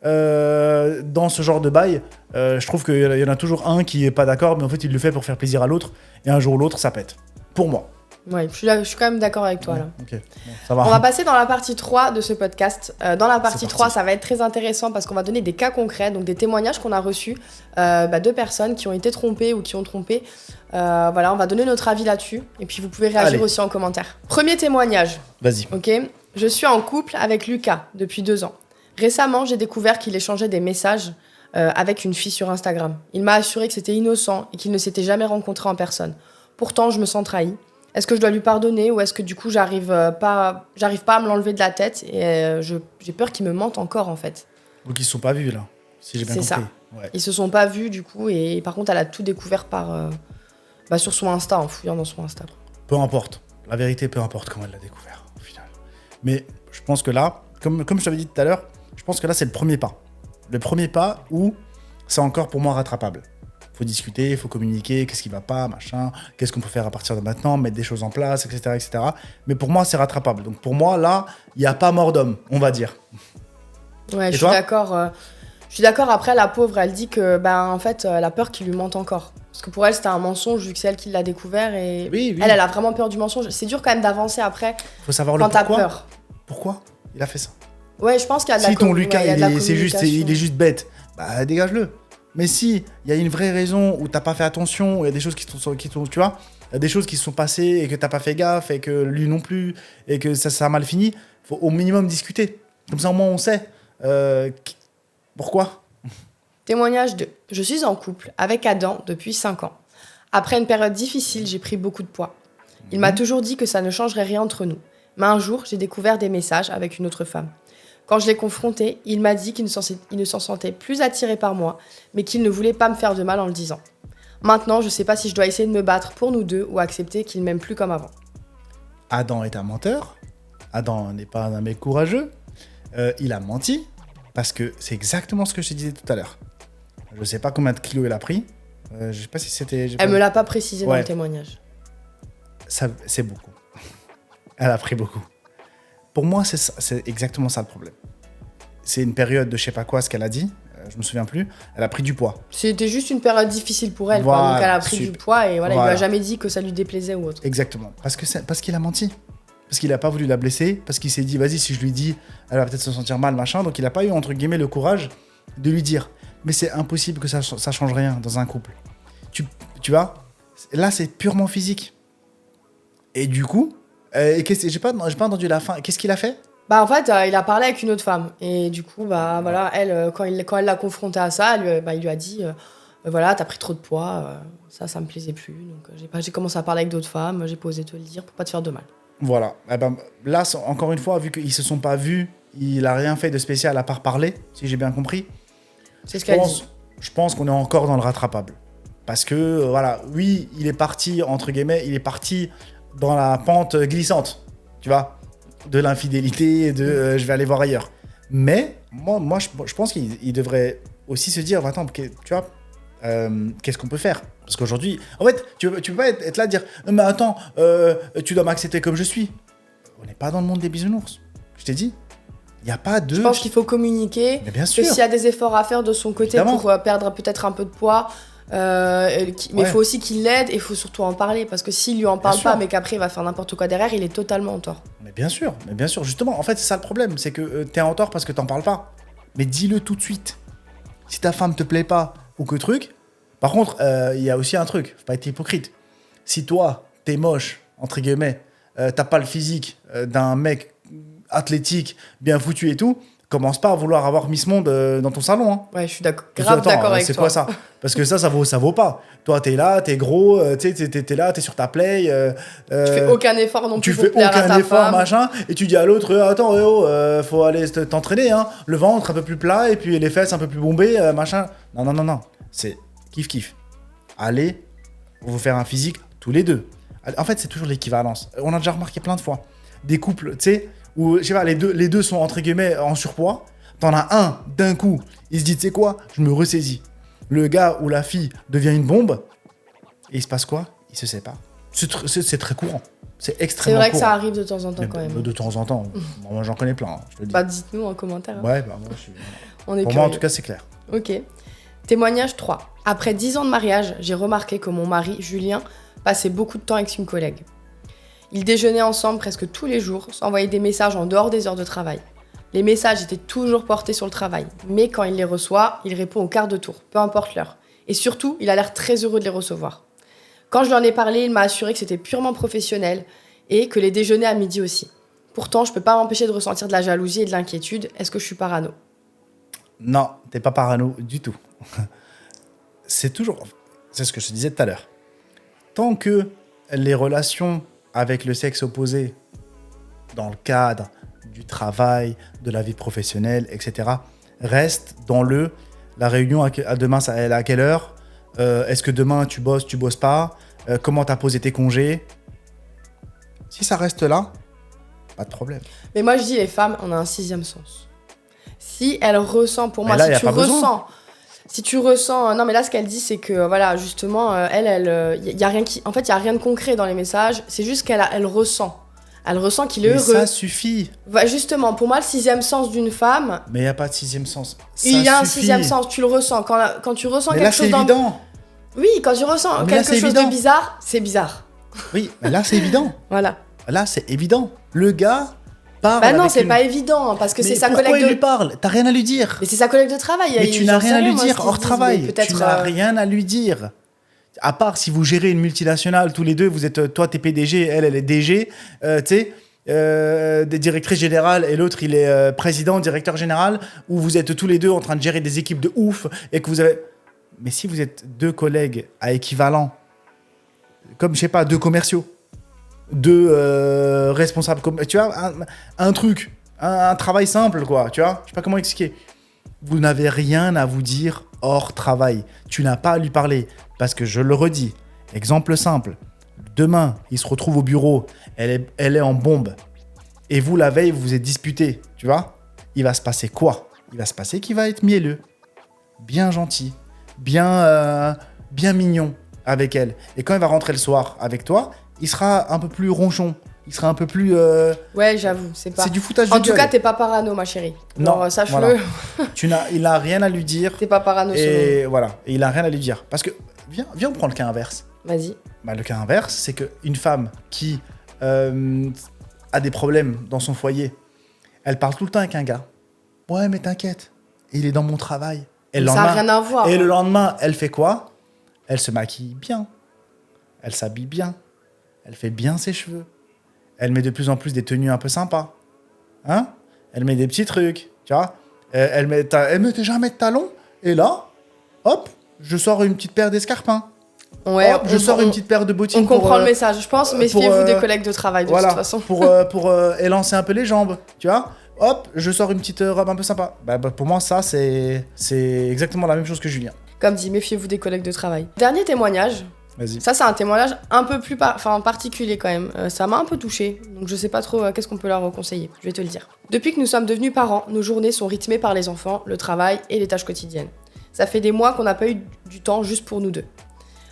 Dans ce genre de bail, je trouve qu'il y en a toujours un qui est pas d'accord, mais en fait, il le fait pour faire plaisir à l'autre. Et un jour ou l'autre, ça pète. Pour moi. Ouais, je suis quand même d'accord avec toi, là. Ok, bon, ça va. On va passer dans la partie 3 de ce podcast. Dans la partie C'est 3, parti. ça va être très intéressant parce qu'on va donner des cas concrets, donc des témoignages qu'on a reçus de personnes qui ont été trompées ou qui ont trompé. Voilà, on va donner notre avis là-dessus et puis vous pouvez réagir Allez. aussi en commentaire. Premier témoignage, Vas-y. ok ? Je suis en couple avec Lucas depuis 2 ans. Récemment, j'ai découvert qu'il échangeait des messages avec une fille sur Instagram. Il m'a assuré que c'était innocent et qu'il ne s'était jamais rencontré en personne. Pourtant, je me sens trahie. Est-ce que je dois lui pardonner ou est-ce que du coup j'arrive pas à me l'enlever de la tête et j'ai peur qu'il me mente encore en fait. Donc ils se sont pas vus là, si j'ai bien C'est compris. ça. Ouais. Ils se sont pas vus du coup et par contre elle a tout découvert sur son Insta, en fouillant dans son Insta. Peu importe. La vérité, peu importe comment elle l'a découvert au final. Mais je pense que là, comme je t'avais dit tout à l'heure, je pense que là c'est le premier pas. Le premier pas où c'est encore pour moi rattrapable. Faut discuter, faut communiquer, qu'est-ce qui va pas, machin, qu'est-ce qu'on peut faire à partir de maintenant, mettre des choses en place, etc., etc. Mais pour moi, c'est rattrapable. Donc pour moi, là, il n'y a pas mort d'homme, on va dire. Ouais, Et je suis toi d'accord. Je suis d'accord. Après, la pauvre, elle dit que en fait, elle a peur qu'il lui mente encore. Parce que pour elle, c'était un mensonge vu que c'est elle qui l'a découvert et Oui. elle a vraiment peur du mensonge. C'est dur quand même d'avancer après Faut savoir quand le t'as pourquoi. peur. Pourquoi il a fait ça? Ouais, je pense qu'il y a de la Si ton com- Lucas, ouais, il y a de la il est juste bête, bah dégage-le. Mais si il y a une vraie raison où t'as pas fait attention, où il y a des choses qui t'ont, tu vois, il y a des choses qui se sont passées et que t'as pas fait gaffe et que lui non plus et que ça a mal fini, faut au minimum discuter. Comme ça au moins on sait pourquoi. Témoignage 2. Je suis en couple avec Adam depuis 5 ans. Après une période difficile, j'ai pris beaucoup de poids. Il m'a toujours dit que ça ne changerait rien entre nous. Mais un jour, j'ai découvert des messages avec une autre femme. Quand je l'ai confronté, il m'a dit qu'il ne s'en sentait plus attiré par moi, mais qu'il ne voulait pas me faire de mal en le disant. Maintenant, je sais pas si je dois essayer de me battre pour nous deux ou accepter qu'il m'aime plus comme avant. Adam est un menteur. Adam n'est pas un mec courageux. Il a menti parce que c'est exactement ce que je te disais tout à l'heure. Je sais pas combien de kilos il a pris. Je sais pas si c'était. Elle me l'a pas précisé dans Ouais. le témoignage. Ça, c'est beaucoup. Elle a pris beaucoup. Pour moi, c'est exactement ça le problème. C'est une période de je sais pas quoi, ce qu'elle a dit, je me souviens plus. Elle a pris du poids. C'était juste une période difficile pour elle, quoi. Voilà, Donc elle a pris super. du poids et voilà, il lui Voilà. a jamais dit que ça lui déplaisait ou autre. Exactement. Parce qu'il a menti. Parce qu'il a pas voulu la blesser. Parce qu'il s'est dit, vas-y, si je lui dis, elle va peut-être se sentir mal, machin. Donc il a pas eu, entre guillemets, le courage de lui dire. Mais c'est impossible que ça change rien dans un couple. Tu vois, là, c'est purement physique. Et du coup, j'ai pas entendu la fin. Qu'est-ce qu'il a fait? Bah en fait, il a parlé avec une autre femme et du coup bah voilà, elle quand elle l'a confronté à ça, il lui a dit voilà, t'as pris trop de poids, ça me plaisait plus, donc j'ai commencé à parler avec d'autres femmes, j'ai pas osé te le dire pour pas te faire de mal. Voilà. Eh ben, là, encore une fois, vu qu'ils se sont pas vus, il a rien fait de spécial à part parler, si j'ai bien compris. C'est ce qu'elle dit. Je pense qu'on est encore dans le rattrapable. Parce que, voilà, oui, il est parti, entre guillemets, il est parti dans la pente glissante, tu vois, de l'infidélité, de je vais aller voir ailleurs. Mais, moi je pense qu'il devrait aussi se dire, attends, tu vois, qu'est-ce qu'on peut faire? Parce qu'aujourd'hui, en fait, tu peux pas être là et dire, mais attends, tu dois m'accepter comme je suis. On n'est pas dans le monde des bisounours. Je t'ai dit, il n'y a pas de... Je pense qu'il faut communiquer, Mais bien que sûr. s'il y a des efforts à faire de son côté Évidemment. pour perdre peut-être un peu de poids, mais il Ouais. faut aussi qu'il l'aide et il faut surtout en parler parce que s'il lui en parle sûr. pas mais qu'après il va faire n'importe quoi derrière, il est totalement en tort. Mais bien sûr, justement, en fait, c'est ça le problème, c'est que t'es en tort parce que t'en parles pas. Mais dis-le tout de suite. Si ta femme te plaît pas ou que truc. Par contre, il y a aussi un truc, faut pas être hypocrite. Si toi, t'es moche, entre guillemets, t'as pas le physique d'un mec athlétique, bien foutu et tout, commence pas à vouloir avoir Miss Monde dans ton salon. Hein. Ouais, je suis grave Attends, d'accord avec c'est toi. quoi ça? Parce que ça vaut pas. Toi, t'es là, t'es gros, t'es là, t'es sur ta play. Tu fais aucun effort non Tu plus pour fais plaire à aucun ta effort, femme. machin, et tu dis à l'autre, attends, faut aller t'entraîner, hein. Le ventre un peu plus plat, et puis les fesses un peu plus bombées, machin. Non. C'est kiff. Allez, vous faire un physique tous les deux. En fait, c'est toujours l'équivalence. On a déjà remarqué plein de fois. Des couples, tu sais, où, je sais pas, les deux sont entre guillemets en surpoids. T'en as un, d'un coup, il se dit, tu sais quoi, je me ressaisis. Le gars ou la fille devient une bombe, et il se passe quoi? Il se sépare. C'est très courant. C'est C'est extrêmement vrai que courant. ça arrive de temps en temps Mais quand même. de temps en temps. Moi, j'en connais plein, hein, je te le dis. Bah dites-nous en commentaire. Hein. Ouais, bah moi, je suis... On est Pour curieux. moi, en tout cas, c'est clair. Ok. Témoignage 3. Après 10 ans de mariage, j'ai remarqué que mon mari, Julien, passait beaucoup de temps avec une collègue. Ils déjeunaient ensemble presque tous les jours, s'envoyaient des messages en dehors des heures de travail. Les messages étaient toujours portés sur le travail, mais quand il les reçoit, il répond au quart de tour, peu importe l'heure. Et surtout, il a l'air très heureux de les recevoir. Quand je lui en ai parlé, il m'a assuré que c'était purement professionnel et que les déjeuners à midi aussi. Pourtant, je peux pas m'empêcher de ressentir de la jalousie et de l'inquiétude. Est-ce que je suis parano ? Non, t'es pas parano du tout. C'est ce que je te disais tout à l'heure. Tant que les relations avec le sexe opposé, dans le cadre du travail, de la vie professionnelle, etc., restent dans la réunion à demain, elle est à quelle heure ? Est-ce que demain tu bosses pas ? Comment t'as posé tes congés ? Si ça reste là, pas de problème. Mais moi, je dis, les femmes, on a un 6e sens. Si elle ressent, pour moi, là, si tu ressens... Non, mais là, ce qu'elle dit, c'est que, voilà, justement, y a rien en fait, il n'y a rien de concret dans les messages. C'est juste qu'elle ressent. Elle ressent qu'il est heureux. Ça suffit. Justement, pour moi, le 6e sens d'une femme... Mais il n'y a pas de 6e sens. Il y a un 6e sens, tu le ressens. Quand tu ressens mais quelque là, chose... c'est évident. Oui, quand tu ressens quelque chose de bizarre, c'est bizarre. Oui, mais là, c'est évident. Voilà. Là, c'est évident. Le gars parle. Bah non, c'est pas évident, parce que c'est sa collègue de... Pourquoi il lui parle ? T'as rien à lui dire. Mais c'est sa collègue de travail. Mais tu n'as rien à lui dire hors travail. Tu n'as rien à lui dire. À part si vous gérez une multinationale, tous les deux, vous êtes, toi, t'es PDG, elle est DG, tu sais, des directrices générales et l'autre, il est président, directeur général, où vous êtes tous les deux en train de gérer des équipes de ouf et que vous avez... Mais si vous êtes deux collègues à équivalent, comme, je sais pas, deux commerciaux, deux responsables, tu vois, un truc, un travail simple, quoi, tu vois, je sais pas comment expliquer. Vous n'avez rien à vous dire hors travail. Tu n'as pas à lui parler. Parce que je le redis, exemple simple, demain, il se retrouve au bureau, elle est en bombe. Et vous, la veille, vous vous êtes disputés, tu vois. Il va se passer quoi ? Il va se passer qu'il va être mielleux, bien gentil, bien mignon avec elle. Et quand il va rentrer le soir avec toi, il sera un peu plus ronchon. Il sera un peu plus... Ouais, j'avoue, c'est pas... C'est du foutage de gueule. En tout cas, t'es pas parano, ma chérie. Non, sache-le. Voilà. Il n'a rien à lui dire. T'es pas parano, et voilà. Et il n'a rien à lui dire. Parce que, viens, on prend le cas inverse. Vas-y. Bah, le cas inverse, c'est qu'une femme qui a des problèmes dans son foyer, elle parle tout le temps avec un gars. Ouais, mais t'inquiète, il est dans mon travail. Et ça n'a rien à voir. Et le lendemain, elle fait quoi ? Elle se maquille bien. Elle s'habille bien. Elle fait bien ses cheveux. Elle met de plus en plus des tenues un peu sympas. Hein ? Elle met des petits trucs, tu vois ? Elle mettait jamais de talons. Et là, hop, je sors une petite paire d'escarpins. Ouais, hop, je sors une petite paire de bottines. On comprend le message, je pense. Méfiez-vous des collègues de travail, de toute façon. Pour élancer un peu les jambes, tu vois ? Hop, je sors une petite robe un peu sympa. Bah, pour moi, ça, c'est exactement la même chose que Julien. Comme dit, méfiez-vous des collègues de travail. Dernier témoignage. Vas-y. Ça, c'est un témoignage un peu plus particulier quand même. Ça m'a un peu touchée, donc je sais pas trop qu'est-ce qu'on peut leur conseiller. Je vais te le dire. Depuis que nous sommes devenus parents, nos journées sont rythmées par les enfants, le travail et les tâches quotidiennes. Ça fait des mois qu'on n'a pas eu du temps juste pour nous deux.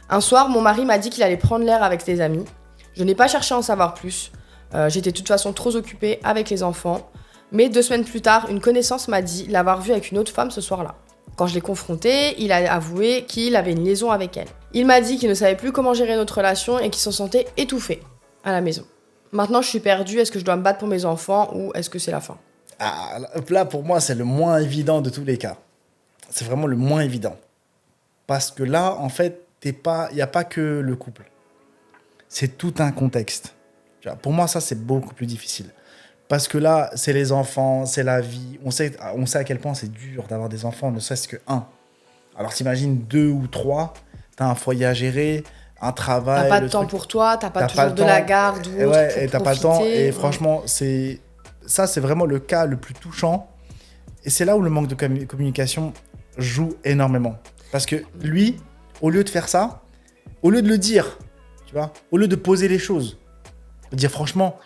Un soir, mon mari m'a dit qu'il allait prendre l'air avec ses amis. Je n'ai pas cherché à en savoir plus. J'étais de toute façon trop occupée avec les enfants. Mais 2 semaines plus tard, une connaissance m'a dit l'avoir vu avec une autre femme ce soir-là. Quand je l'ai confronté, il a avoué qu'il avait une liaison avec elle. Il m'a dit qu'il ne savait plus comment gérer notre relation et qu'il se sentait étouffé à la maison. Maintenant, je suis perdue. Est-ce que je dois me battre pour mes enfants ou est-ce que c'est la fin ? Ah, là, pour moi, c'est le moins évident de tous les cas. C'est vraiment le moins évident. Parce que là, en fait, il n'y a pas que le couple. C'est tout un contexte. Pour moi, ça, c'est beaucoup plus difficile. Parce que là, c'est les enfants, c'est la vie. On sait à quel point c'est dur d'avoir des enfants, ne serait-ce que un. Alors, t'imagines 2 ou 3, t'as un foyer à gérer, un travail... T'as pas de temps pour toi, t'as pas toujours de la garde ou autre. Ouais, et t'as pas le temps. Et franchement, c'est vraiment le cas le plus touchant. Et c'est là où le manque de communication joue énormément. Parce que lui, au lieu de faire ça, au lieu de le dire, tu vois, au lieu de poser les choses, de dire franchement...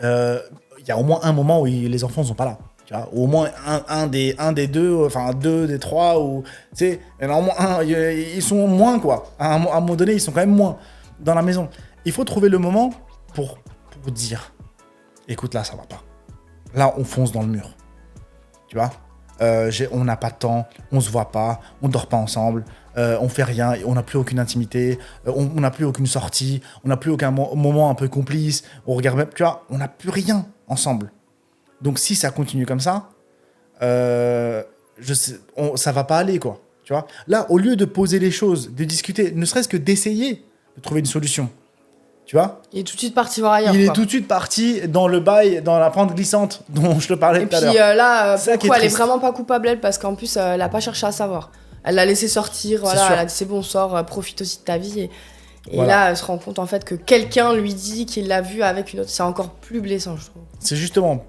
il y a au moins un moment où les enfants ne sont pas là. Tu vois, au moins un des deux, enfin 2 des 3, ou tu sais, il y en a au moins un, ils sont moins quoi. À un moment donné, ils sont quand même moins dans la maison. Il faut trouver le moment pour dire, écoute là, ça va pas. Là, on fonce dans le mur. Tu vois, on n'a pas de temps, on se voit pas, on dort pas ensemble. on fait rien, on n'a plus aucune intimité, on n'a plus aucune sortie, on n'a plus aucun moment un peu complice, on regarde même, tu vois, on n'a plus rien ensemble. Donc si ça continue comme ça, ça va pas aller, quoi. Tu vois, là, au lieu de poser les choses, de discuter, ne serait-ce que d'essayer de trouver une solution, tu vois. Il est tout de suite parti voir ailleurs. Il est tout de suite parti dans le bail, dans la pente glissante dont je te parlais tout à l'heure. Et puis là, pourquoi elle est vraiment pas coupable, elle, parce qu'en plus, elle a pas cherché à savoir. Elle l'a laissé sortir, voilà, elle a dit c'est bon, sors, profite aussi de ta vie. Et là, elle se rend compte en fait que quelqu'un lui dit qu'il l'a vu avec une autre. C'est encore plus blessant, je trouve. C'est justement,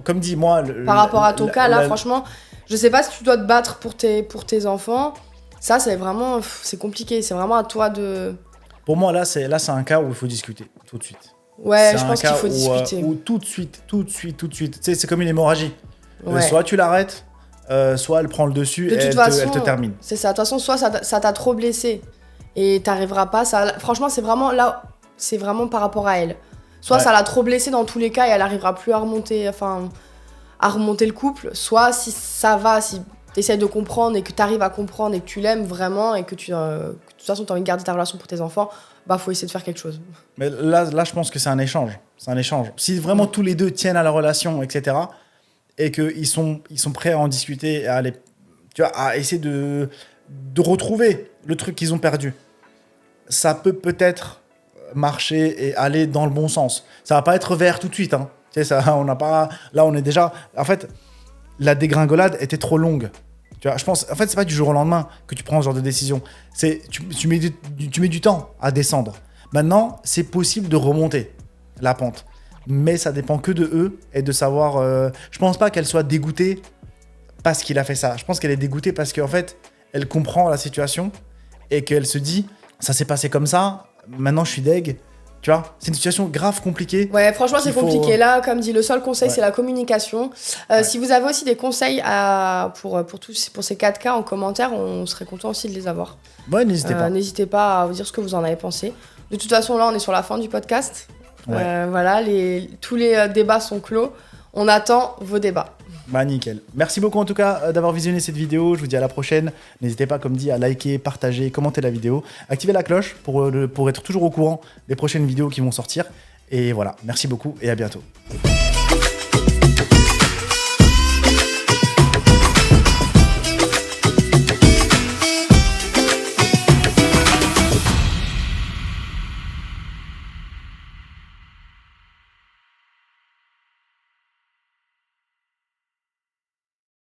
comme dit moi. Par rapport à ton cas, là, franchement, je sais pas si tu dois te battre pour tes enfants. Ça, c'est vraiment, c'est compliqué. C'est vraiment à toi de. Pour moi, là, c'est un cas où il faut discuter tout de suite. Ouais, je pense qu'il faut discuter. Où tout de suite. Tu sais, c'est comme une hémorragie. Ouais. Soit tu l'arrêtes, soit elle prend le dessus et elle te termine. C'est ça. De toute façon, soit ça t'a trop blessé et t'arriveras pas. Franchement, c'est vraiment là, c'est vraiment par rapport à elle. Soit ça l'a trop blessé dans tous les cas et elle arrivera plus à remonter le couple. Soit si ça va, si t'essayes de comprendre et que t'arrives à comprendre et que tu l'aimes vraiment et que de toute façon t'as envie de garder ta relation pour tes enfants, bah faut essayer de faire quelque chose. Mais là je pense que c'est un échange. C'est un échange. Si vraiment tous les deux tiennent à la relation, etc., et qu'ils sont prêts à en discuter et à aller, tu vois, à essayer de retrouver le truc qu'ils ont perdu, ça peut-être marcher et aller dans le bon sens. Ça va pas être vert tout de suite, hein. Tu sais, ça, on n'a pas. Là, on est déjà. En fait, la dégringolade était trop longue. Tu vois, je pense. En fait, c'est pas du jour au lendemain que tu prends ce genre de décision. C'est tu mets du temps à descendre. Maintenant, c'est possible de remonter la pente, mais ça dépend que de eux et de savoir. Je pense pas qu'elle soit dégoûtée parce qu'il a fait ça. Je pense qu'elle est dégoûtée parce qu'en fait, elle comprend la situation et qu'elle se dit, ça s'est passé comme ça. Maintenant, je suis deg. Tu vois, c'est une situation grave compliquée. Ouais, franchement, c'est compliqué. Là, comme dit, le seul conseil, c'est la communication. Si vous avez aussi des conseils pour ces 4 cas en commentaire, on serait content aussi de les avoir. Ouais, n'hésitez pas. N'hésitez pas à vous dire ce que vous en avez pensé. De toute façon, là, on est sur la fin du podcast. Ouais. Voilà, tous les débats sont clos. On attend vos débats. Bah nickel. Merci beaucoup en tout cas d'avoir visionné cette vidéo. Je vous dis à la prochaine. N'hésitez pas, comme dit, à liker, partager, commenter la vidéo. Activez la cloche pour être toujours au courant des prochaines vidéos qui vont sortir. Et voilà, merci beaucoup et à bientôt.